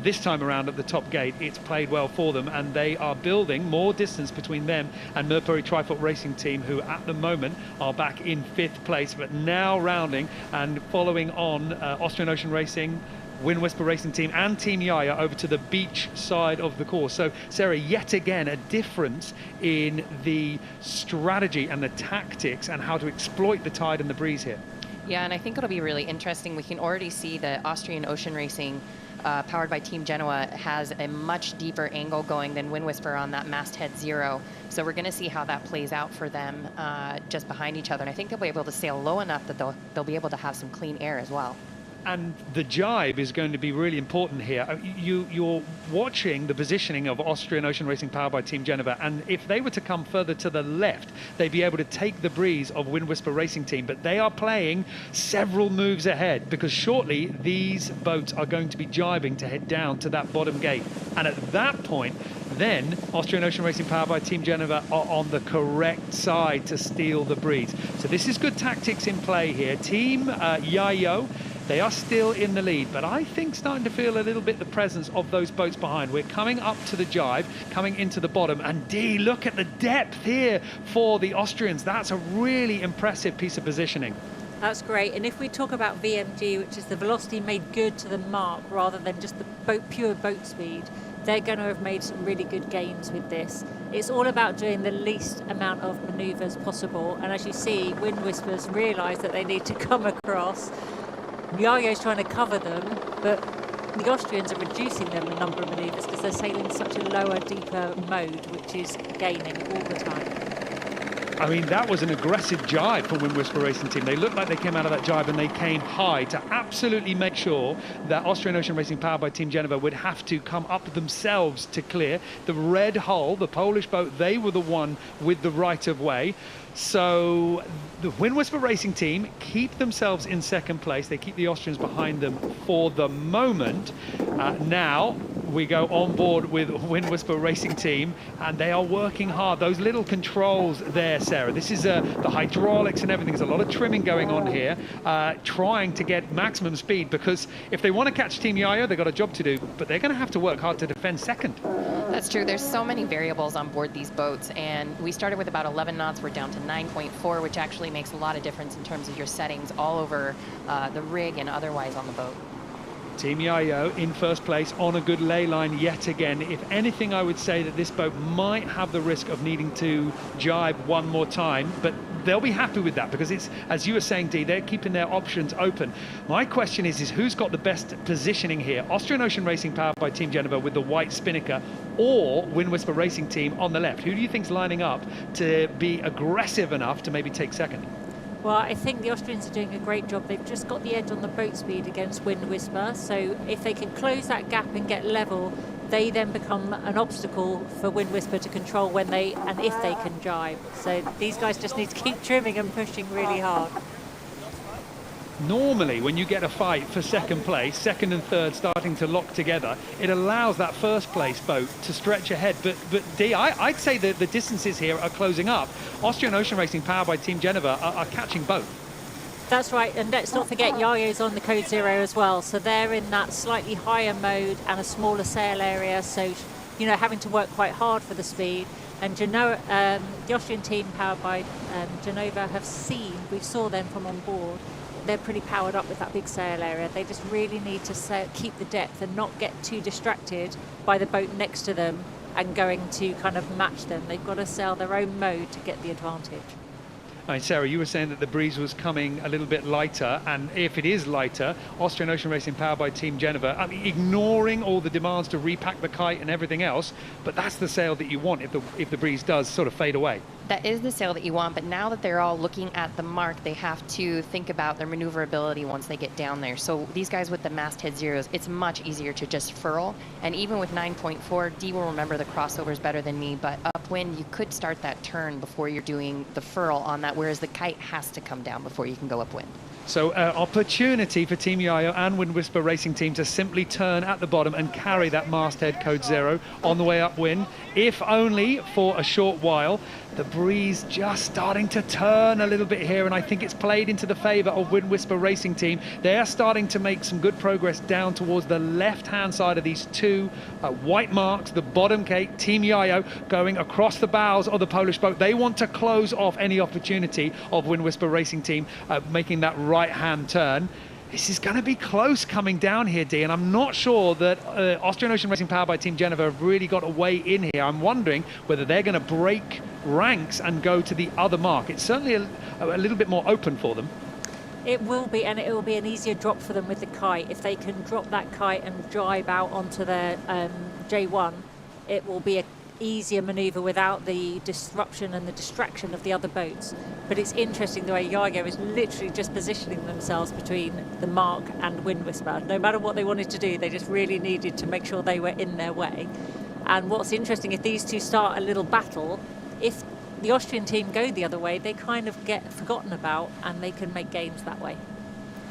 this time around at the top gate, it's played well for them, and they are building more distance between them and Merpuri Trifoot Racing Team, who at the moment are back in 5th place, but now rounding and following on Austrian Ocean Racing, Wind Whisper Racing Team and Team Yaya over to the beach side of the course. So, Sarah, yet again a difference in the strategy and the tactics and how to exploit the tide and the breeze here. Yeah, and I think it'll be really interesting. We can already see that Austrian Ocean Racing, powered by Team Genoa, has a much deeper angle going than Wind Whisper on that masthead zero. So we're going to see how that plays out for them just behind each other. And I think they'll be able to sail low enough that they'll be able to have some clean air as well. And the jibe is going to be really important here. You're watching the positioning of Austrian Ocean Racing powered by Team Genova, and if they were to come further to the left, they'd be able to take the breeze of Wind Whisper Racing Team, but they are playing several moves ahead, because shortly these boats are going to be jibing to head down to that bottom gate. And at that point, then Austrian Ocean Racing powered by Team Genova are on the correct side to steal the breeze. So this is good tactics in play here. Team Yayo, they are still in the lead, but I think starting to feel a little bit the presence of those boats behind. We're coming up to the jibe, coming into the bottom, and Dee, look at the depth here for the Austrians. That's a really impressive piece of positioning. That's great. And if we talk about VMG, which is the velocity made good to the mark rather than just the pure boat speed, they're going to have made some really good gains with this. It's all about doing the least amount of manoeuvres possible. And as you see, Wind Whispers realise that they need to come across. Yayo's trying to cover them, but the Austrians are reducing them the number of manoeuvres because they're sailing such a lower, deeper mode, which is gaining all the time. I mean, that was an aggressive jibe for Wind Whisper Racing Team. They looked like they came out of that jibe and they came high to absolutely make sure that Austrian Ocean Racing powered by Team Genova would have to come up themselves to clear. The red hull, the Polish boat, they were the one with the right of way. So the Wind Whisper Racing Team keep themselves in second place. They keep the Austrians behind them for the moment. Now, we go on board with Wind Whisper Racing Team, and they are working hard. Those little controls there, Sarah, this is the hydraulics and everything. There's a lot of trimming going on here, trying to get maximum speed, because if they want to catch Team Yayo, they've got a job to do, but they're going to have to work hard to defend second. That's true. There's so many variables on board these boats, and we started with about 11 knots. We're down to 9.4, which actually makes a lot of difference in terms of your settings all over the rig and otherwise on the boat. Team Yayo in first place on a good ley line yet again. If anything, I would say that this boat might have the risk of needing to jibe one more time, but they'll be happy with that, because it's, as you were saying, Dee, they're keeping their options open. My question is who's got the best positioning here? Austrian Ocean Racing powered by Team Genova with the white spinnaker, or Wind Whisper Racing Team on the left? Who do you think's lining up to be aggressive enough to maybe take second? Well, I think the Austrians are doing a great job. They've just got the edge on the boat speed against Wind Whisper. So if they can close that gap and get level, they then become an obstacle for Wind Whisper to control when they, and if they can jibe. So these guys just need to keep trimming and pushing really hard. Normally, when you get a fight for second place, second and third starting to lock together, it allows that first place boat to stretch ahead. But Dee, I'd say that the distances here are closing up. Austrian Ocean Racing, powered by Team Genova, are catching both. That's right, and let's not forget Yayo's on the Code Zero as well. So they're in that slightly higher mode and a smaller sail area. So, you know, having to work quite hard for the speed. And the Austrian team, powered by Genova, we saw them from on board. They're pretty powered up with that big sail area. They just really need to keep the depth and not get too distracted by the boat next to them and going to kind of match them. They've got to sail their own mode to get the advantage. Right, Sarah, you were saying that the breeze was coming a little bit lighter, and if it is lighter, Austrian Ocean Racing powered by Team Genova, I mean, ignoring all the demands to repack the kite and everything else, but that's the sail that you want if the breeze does sort of fade away. That is the sail that you want, but now that they're all looking at the mark, they have to think about their maneuverability once they get down there. So these guys with the masthead zeros, it's much easier to just furl. And even with 9.4, Dee will remember the crossovers better than me, but upwind, you could start that turn before you're doing the furl on that, whereas the kite has to come down before you can go upwind. So opportunity for Team Yayo and Wind Whisper Racing Team to simply turn at the bottom and carry that masthead Code Zero on the way upwind, if only for a short while. The breeze just starting to turn a little bit here, and I think it's played into the favour of Wind Whisper Racing Team. They are starting to make some good progress down towards the left-hand side of these two white marks, the bottom cake. Team Yayo going across the bows of the Polish boat. They want to close off any opportunity of Wind Whisper Racing Team making that right-hand turn. This is going to be close coming down here, Dee, and I'm not sure that Austrian Ocean Racing powered by Team Genova have really got a way in here. I'm wondering whether they're going to break ranks and go to the other mark. It's certainly a little bit more open for them. It will be, and it will be an easier drop for them with the kite. If they can drop that kite and jibe out onto their J1, it will be an easier manoeuvre without the disruption and the distraction of the other boats. But it's interesting the way Yayo is literally just positioning themselves between the mark and Wind Whisper. No matter what they wanted to do, they just really needed to make sure they were in their way. And what's interesting, if these two start a little battle, if the Austrian team go the other way, they kind of get forgotten about and they can make gains that way.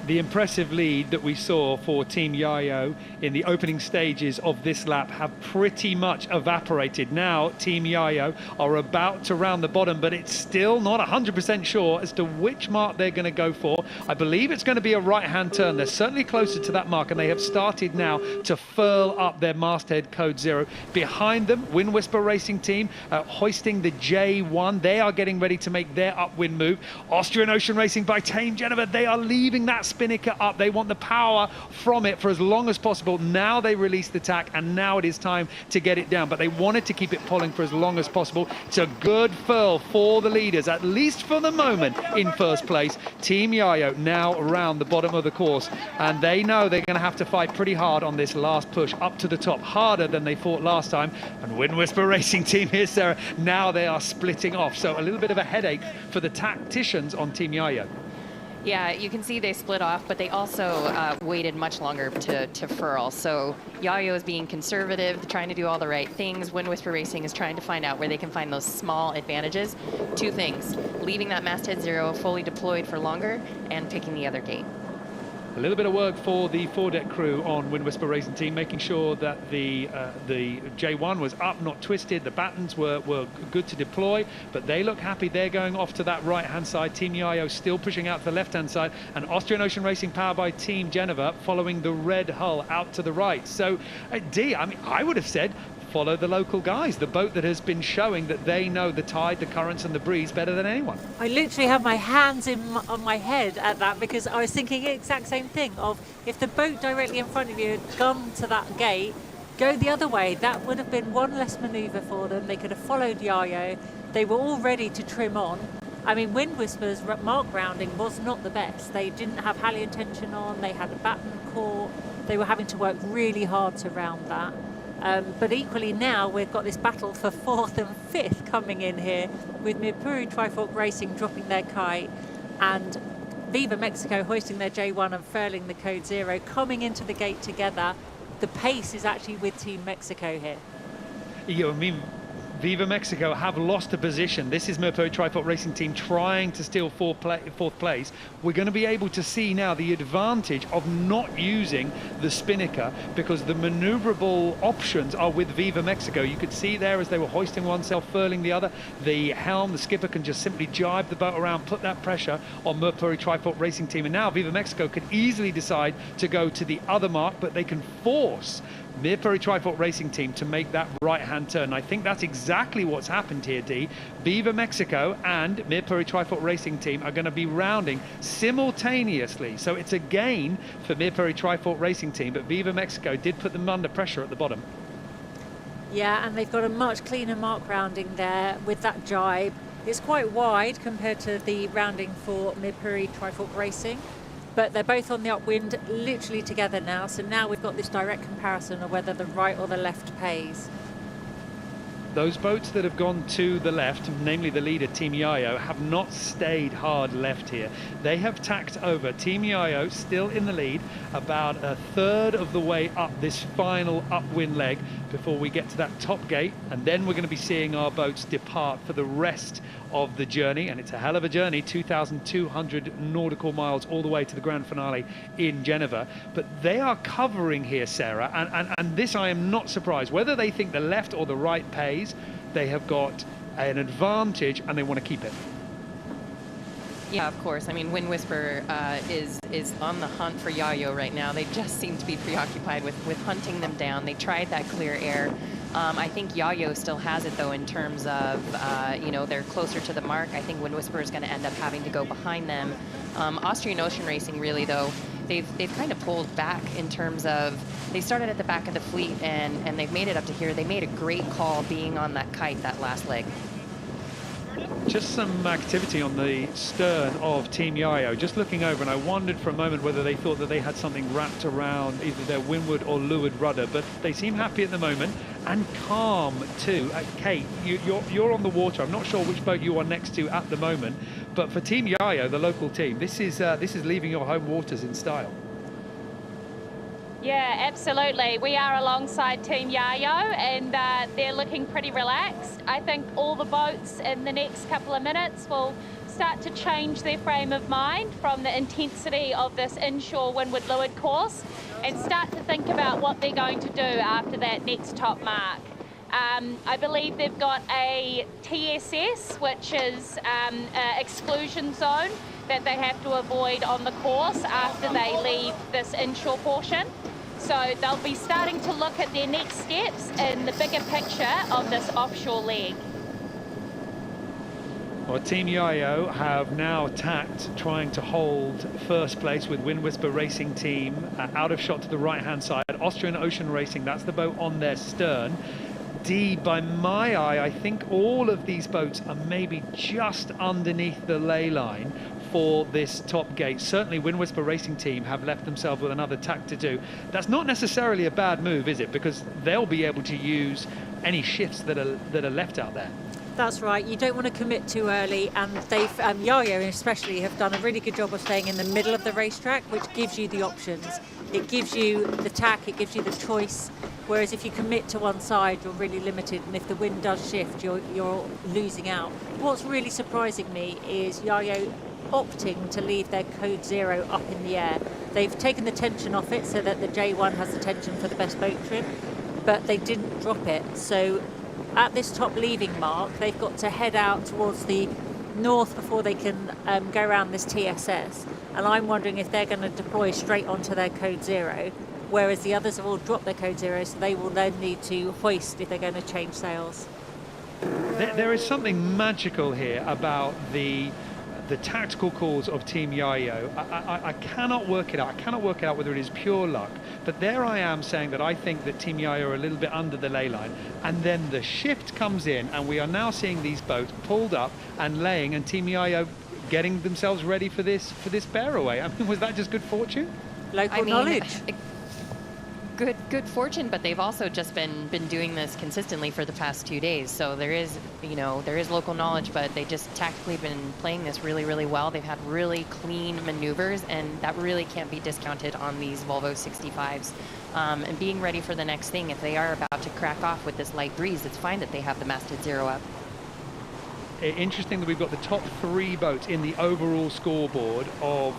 The impressive lead that we saw for Team Yayo in the opening stages of this lap have pretty much evaporated. Now Team Yayo are about to round the bottom, but it's still not 100% sure as to which mark they're going to go for. I believe it's going to be a right-hand turn. They're certainly closer to that mark, and they have started now to furl up their masthead Code Zero. Behind them, Wind Whisper Racing Team hoisting the J1. They are getting ready to make their upwind move. Austrian Ocean Racing by Team Genova, they are leaving that spinnaker up. They want the power from it for as long as possible. Now they release the tack, and now it is time to get it down, but they wanted to keep it pulling for as long as possible. It's a good furl for the leaders, at least for the moment, in first place. Team Yayo now around the bottom of the course, and they know they're going to have to fight pretty hard on this last push up to the top, harder than they fought last time. And Wind Whisper Racing Team here, Sarah, now they are splitting off, so a little bit of a headache for the tacticians on Team Yayo. Yeah, you can see they split off, but they also waited much longer to furl. So Yayo is being conservative, trying to do all the right things. Wind Whisper Racing is trying to find out where they can find those small advantages. Two things: leaving that masthead zero fully deployed for longer and picking the other gate. A little bit of work for the foredeck crew on Wind Whisper Racing Team, making sure that the J1 was up, not twisted. The battens were good to deploy, but they look happy. They're going off to that right-hand side. Team Yayo still pushing out to the left-hand side, and Austrian Ocean Racing, powered by Team Genova, following the red hull out to the right. So, D, I mean, I would have said follow the local guys, the boat that has been showing that they know the tide, the currents and the breeze better than anyone. I literally have my hands on my head at that, because I was thinking the exact same thing of, if the boat directly in front of you had come to that gate, go the other way. That would have been one less manoeuvre for them. They could have followed Yayo. They were all ready to trim on. I mean, Wind Whisper's mark rounding was not the best. They didn't have halyard tension on. They had a batten caught. They were having to work really hard to round that. But equally now we've got this battle for 4th and 5th coming in here, with Mirpuri Trifork Racing dropping their kite and Viva Mexico hoisting their J1 and furling the Code Zero, coming into the gate together. The pace is actually with Team Mexico here. Yeah, I mean, Viva Mexico have lost a position. This is Mirpuri Trifork Racing Team trying to steal fourth place. We're going to be able to see now the advantage of not using the spinnaker, because the maneuverable options are with Viva Mexico. You could see there as they were hoisting one sail, furling the other, the helm, the skipper can just simply jibe the boat around, put that pressure on Mirpuri Trifork Racing Team. And now Viva Mexico could easily decide to go to the other mark, but they can force Mirpuri Trifork Racing Team to make that right-hand turn. I think that's exactly what's happened here, D. Viva Mexico and Mirpuri Trifork Racing Team are going to be rounding simultaneously. So it's a gain for Mirpuri Trifork Racing Team, but Viva Mexico did put them under pressure at the bottom. Yeah, and they've got a much cleaner mark rounding there with that jibe. It's quite wide compared to the rounding for Mirpuri Trifork Racing, but they're both on the upwind literally together now. So now we've got this direct comparison of whether the right or the left pays. Those boats that have gone to the left, namely the leader, Team Yayo, have not stayed hard left here. They have tacked over. Team Yayo still in the lead, about a third of the way up this final upwind leg before we get to that top gate, and then we're going to be seeing our boats depart for the rest of the journey. And it's a hell of a journey, 2,200 nautical miles all the way to the grand finale in Genova. But they are covering here, Sarah, and this I am not surprised. Whether they think the left or the right pays, they have got an advantage and they want to keep it. Yeah, of course. I mean, Wind Whisper is on the hunt for Yayo right now. They just seem to be preoccupied with hunting them down. They tried that clear air. I think Yayo still has it, though, in terms of, you know, they're closer to the mark. I think Wind Whisper is going to end up having to go behind them. Austrian Ocean Racing, really, though, they've kind of pulled back in terms of, they started at the back of the fleet and they've made it up to here. They made a great call being on that kite that last leg. Just some activity on the stern of Team Yayo. Just looking over, and I wondered for a moment whether they thought that they had something wrapped around either their windward or leeward rudder, but they seem happy at the moment and calm too. Kate, you're on the water. I'm not sure which boat you are next to at the moment, but for Team Yayo, the local team, this is leaving your home waters in style. Yeah, absolutely. We are alongside Team Yayo and they're looking pretty relaxed. I think all the boats in the next couple of minutes will start to change their frame of mind from the intensity of this inshore windward leeward course and start to think about what they're going to do after that next top mark. I believe they've got a TSS, which is an exclusion zone that they have to avoid on the course after they leave this inshore portion. So they'll be starting to look at their next steps in the bigger picture of this offshore leg. Well, Team Yayo have now tacked, trying to hold first place with Wind Whisper Racing Team out of shot to the right-hand side. Austrian Ocean Racing, that's the boat on their stern. D, by my eye, I think all of these boats are maybe just underneath the ley line for this top gate. Certainly Wind Whisper Racing Team have left themselves with another tack to do. That's not necessarily a bad move, is it? Because they'll be able to use any shifts that are left out there. That's right. You don't want to commit too early, and they've Yayo especially have done a really good job of staying in the middle of the racetrack, which gives you the options. It gives you the tack, it gives you the choice. Whereas if you commit to one side, you're really limited, and if the wind does shift, you're losing out. What's really surprising me is Yayo opting to leave their code 0 up in the air. They've taken the tension off it so that the J1 has the tension for the best boat trim, but they didn't drop it. So at this top leaving mark, they've got to head out towards the north before they can go around this TSS. And I'm wondering if they're going to deploy straight onto their code 0, whereas the others have all dropped their code 0, so they will then need to hoist if they're going to change sails. There is something magical here about the tactical calls of Team Yayo. I cannot work it out. I cannot work out whether it is pure luck, but there I am saying that I think that Team Yayo are a little bit under the ley line, and then the shift comes in, and we are now seeing these boats pulled up and laying, and Team Yayo getting themselves ready for this bear away. I mean, was that just good fortune? Local knowledge. Good fortune, but they've also just been doing this consistently for the past 2 days. So there is local knowledge, but they just tactically been playing this really, really well. They've had really clean maneuvers, and that really can't be discounted on these Volvo 65s. And being ready for the next thing, if they are about to crack off with this light breeze, it's fine that they have the masthead 0 up. Interesting that we've got the top 3 boats in the overall scoreboard of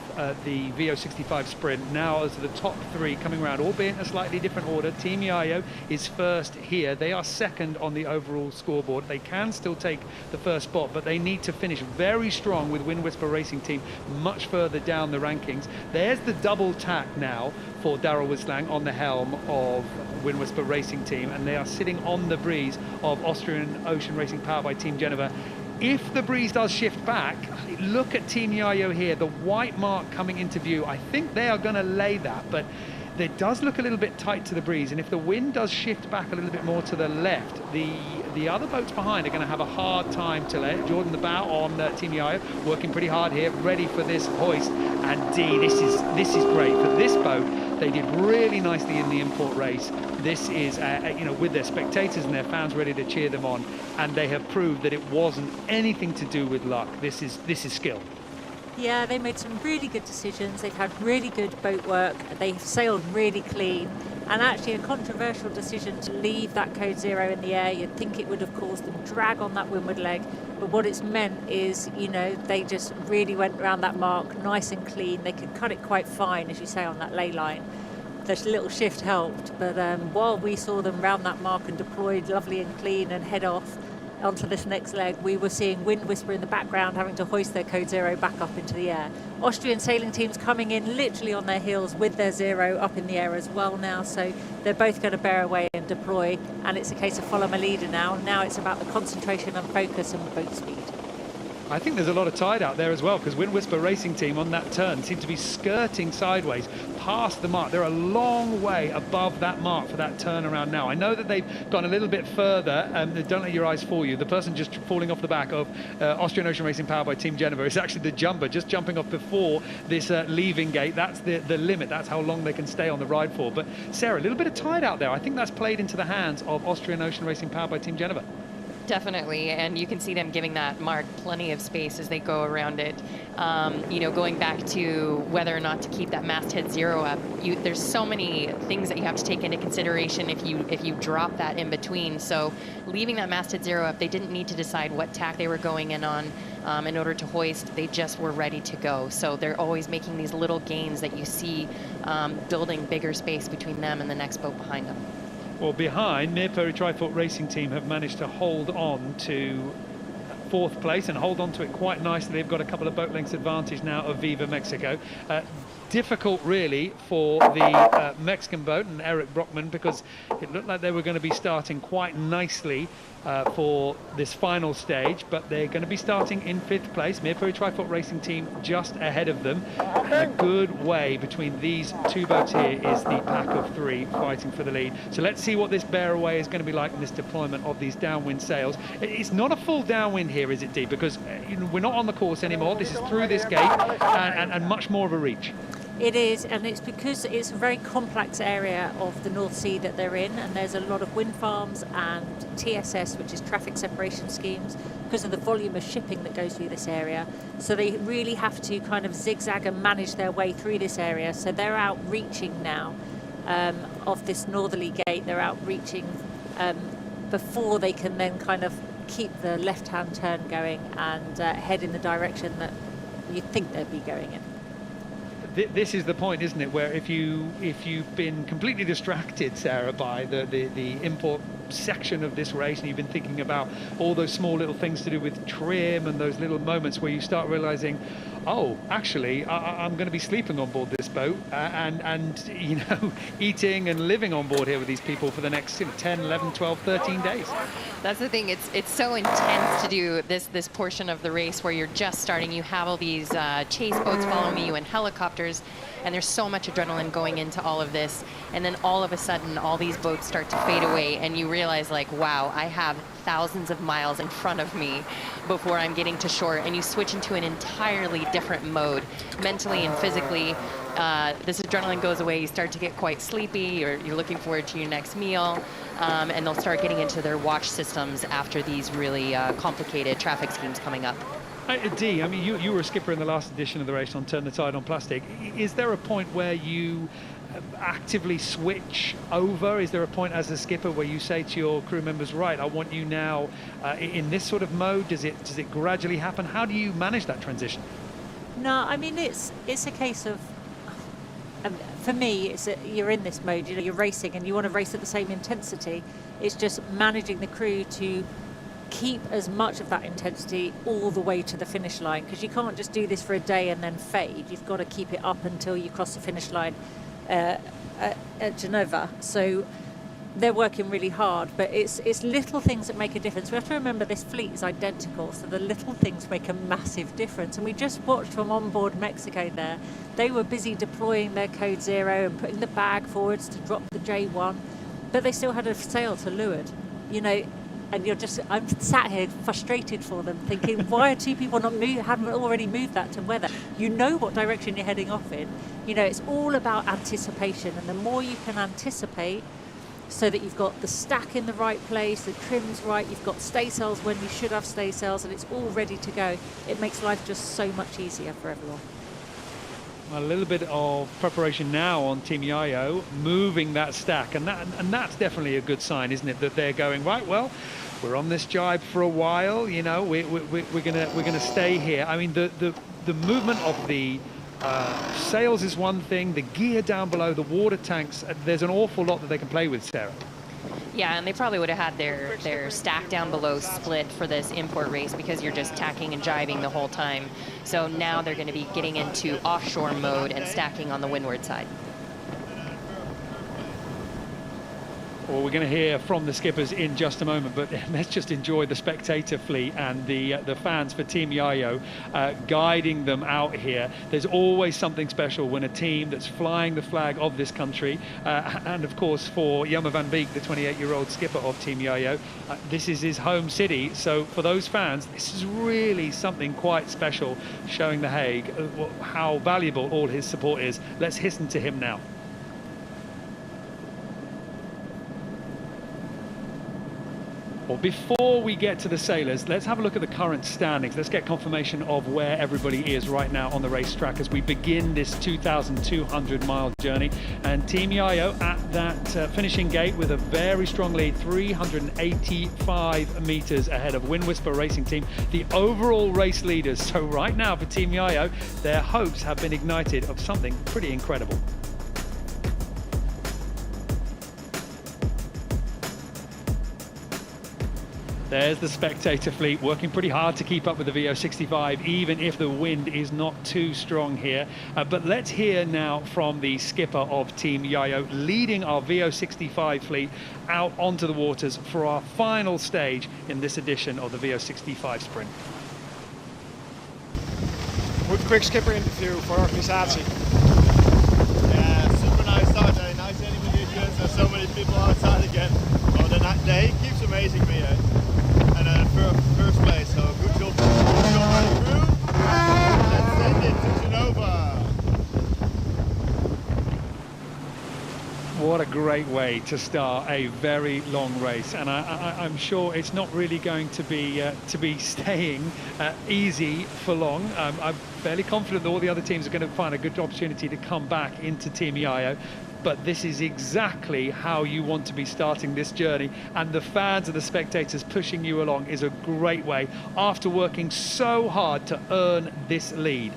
the VO65 sprint now as the top 3 coming around, albeit in a slightly different order. Team Yayo is first here. They are second on the overall scoreboard. They can still take the first spot, but they need to finish very strong with Wind Whisper Racing Team much further down the rankings. There's the double tack now for Daryl Wislang on the helm of Wind Whisper Racing Team, and they are sitting on the breeze of Austrian Ocean Racing powered by Team Genova. If the breeze does shift back, look at Team Yayo here, the white mark coming into view. I think they are going to lay that, but it does look a little bit tight to the breeze, and if the wind does shift back a little bit more to the left, the other boats behind are going to have a hard time to lay. Jordan the bow on Team Yayo, working pretty hard here, ready for this hoist. And D, this is great for this boat. They did really nicely in the import race. This is, with their spectators and their fans ready to cheer them on, and they have proved that it wasn't anything to do with luck. This is skill. Yeah, they made some really good decisions. They've had really good boat work. They've sailed really clean. And actually a controversial decision to leave that code 0 in the air. You'd think it would have caused them drag on that windward leg. But what it's meant is, they just really went around that mark nice and clean. They could cut it quite fine, as you say, on that ley line. This little shift helped. But while we saw them round that mark and deployed lovely and clean and head off onto this next leg, we were seeing Wind Whisper in the background having to hoist their code 0 back up into the air. Austrian sailing teams coming in literally on their heels with their 0 up in the air as well now, so they're both going to bear away and deploy, and it's a case of follow my leader now. Now it's about the concentration and focus and boat speed. I think there's a lot of tide out there as well, because Wind Whisper Racing Team on that turn seem to be skirting sideways past the mark. They're a long way above that mark for that turnaround now. I know that they've gone a little bit further, and don't let your eyes fool you. The person just falling off the back of Austrian Ocean Racing powered by Team Genova is actually the jumper, just jumping off before this leaving gate. That's the limit. That's how long they can stay on the ride for. But Sarah, a little bit of tide out there. I think that's played into the hands of Austrian Ocean Racing powered by Team Genova. Definitely, and you can see them giving that mark plenty of space as they go around it. Going back to whether or not to keep that masthead 0 up, there's so many things that you have to take into consideration if you drop that in between. So leaving that masthead 0 up, they didn't need to decide what tack they were going in on in order to hoist. They just were ready to go. So they're always making these little gains that you see building bigger space between them and the next boat behind them. Well, behind, Mirpuri Trifoot Racing Team have managed to hold on to 4th place and hold on to it quite nicely. They've got a couple of boat lengths advantage now of Viva Mexico. Difficult, really, for the Mexican boat and Eric Brockman, because it looked like they were going to be starting quite nicely for this final stage, but they're going to be starting in 5th place. Mirpuri Trifoot Racing Team just ahead of them. And a good way between these 2 boats here is the pack of 3 fighting for the lead. So let's see what this bear away is going to be like in this deployment of these downwind sails. It's not a full downwind here, is it, Dee? Because we're not on the course anymore. This is through this gate and much more of a reach. It is, and it's because it's a very complex area of the North Sea that they're in, and there's a lot of wind farms and TSS, which is traffic separation schemes, because of the volume of shipping that goes through this area. So they really have to kind of zigzag and manage their way through this area. So they're outreaching now of this northerly gate. They're outreaching before they can then kind of keep the left-hand turn going and head in the direction that You'd think they'd be going in. This is the point, isn't it, where if you've been completely distracted, Sarah, by the import section of this race, and you've been thinking about all those small little things to do with trim and those little moments where you start realizing, oh, actually, I'm going to be sleeping on board this boat and you know, eating and living on board here with these people for the next 10, 11, 12, 13 days. That's the thing. It's so intense to do this portion of the race where you're just starting. You have all these chase boats following you and helicopters, and there's so much adrenaline going into all of this. And then all of a sudden, all these boats start to fade away, and you realize, like, wow, I have thousands of miles in front of me before I'm getting to shore. And you switch into an entirely different mode, mentally and physically. This adrenaline goes away. You start to get quite sleepy, or you're looking forward to your next meal. And they'll start getting into their watch systems after these really complicated traffic schemes coming up. Dee, I mean, you were a skipper in the last edition of the race on Turn the Tide on Plastic. Is there a point where you actively switch over? Is there a point as a skipper where you say to your crew members, right, I want you now in this sort of mode? Does it gradually happen? How do you manage that transition? No, I mean, it's a case of, for me, you're in this mode, you know, you're racing and you want to race at the same intensity. It's just managing the crew to keep as much of that intensity all the way to the finish line, because you can't just do this for a day and then fade. You've got to keep it up until you cross the finish line at Genova. So they're working really hard, but it's little things that make a difference. We have to remember this fleet is identical, so the little things make a massive difference. And we just watched from on board Mexico there. They were busy deploying their code 0 and putting the bag forwards to drop the J1, but they still had a sail to leeward, you know. And I'm sat here frustrated for them, thinking, why are two people haven't already moved that to weather? You know what direction you're heading off in. You know, it's all about anticipation, and the more you can anticipate, so that you've got the stack in the right place, the trim's right, you've got stay sails when you should have stay sails, and it's all ready to go. It makes life just so much easier for everyone. A little bit of preparation now on Team Yayo, moving that stack, and that's definitely a good sign, isn't it? That they're going, right, well, we're on this jibe for a while, you know, we're gonna stay here. I mean, the movement of the sails is one thing, the gear down below, the water tanks, there's an awful lot that they can play with, Sarah. Yeah, and they probably would have had their stack down below split for this import race, because you're just tacking and jibing the whole time. So now they're going to be getting into offshore mode and stacking on the windward side. Well, we're going to hear from the skippers in just a moment, but let's just enjoy the spectator fleet and the fans for Team Yayo guiding them out here. There's always something special when a team that's flying the flag of this country, and of course for Jelmer van Beek, the 28-year-old skipper of Team Yayo, this is his home city. So for those fans, this is really something quite special, showing the Hague how valuable all his support is. Let's listen to him now. Well, before we get to the sailors, let's have a look at the current standings. Let's get confirmation of where everybody is right now on the racetrack as we begin this 2,200-mile journey. And Team Yayo at that finishing gate with a very strong lead, 385 meters ahead of Wind Whisper Racing Team, the overall race leaders. So right now for Team Yayo, their hopes have been ignited of something pretty incredible. There's the spectator fleet working pretty hard to keep up with the VO65, even if the wind is not too strong here. But let's hear now from the skipper of Team Yayo, leading our VO65 fleet out onto the waters for our final stage in this edition of the VO65 Sprint. Good quick skipper interview for organisatie. Yeah, super nice start, nice ending conditions, there's so many people outside again. Well, the day keeps amazing me, eh? And first place, so good job on the crew. Let's send it to Genova. What a great way to start a very long race, and I'm sure it's not really going to be staying easy for long. I'm fairly confident that all the other teams are going to find a good opportunity to come back into Team Yayo. but this is exactly how you want to be starting this journey, and the fans and the spectators pushing you along is a great way after working so hard to earn this lead.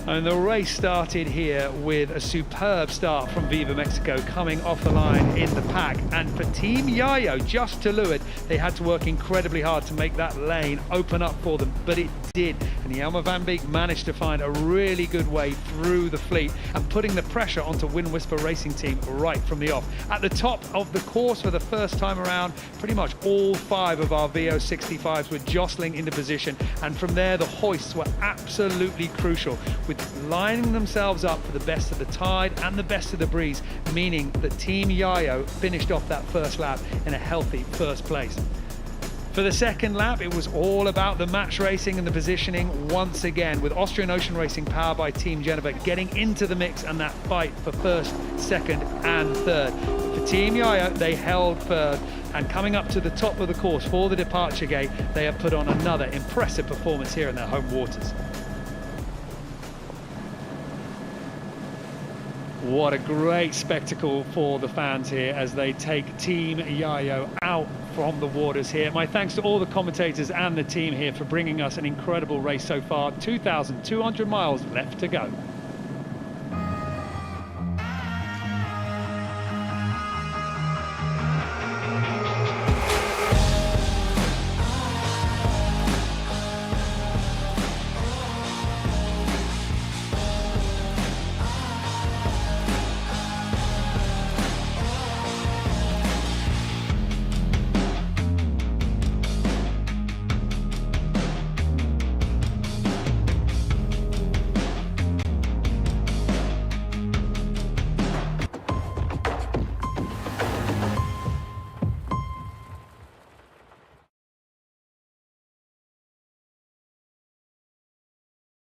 And the race started here with a superb start from Viva Mexico coming off the line in the pack. And for Team Yayo, just to Leeuwarden, they had to work incredibly hard to make that lane open up for them, but it did. And Jelmer van Beek managed to find a really good way through the fleet and putting the pressure onto Wind Whisper Racing Team right from the off. At the top of the course for the first time around, pretty much all 5 of our VO65s were jostling into position. And from there, the hoists were absolutely crucial, with lining themselves up for the best of the tide and the best of the breeze, meaning that Team Yayo finished off that first lap in a healthy first place. For the second lap, it was all about the match racing and the positioning once again, with Austrian Ocean Racing powered by Team Genova getting into the mix and that fight for first, second and third. For Team Yayo, they held third, and coming up to the top of the course for the departure gate, they have put on another impressive performance here in their home waters. What a great spectacle for the fans here as they take Team Yayo out from the waters here. My thanks to all the commentators and the team here for bringing us an incredible race so far. 2,200 miles left to go.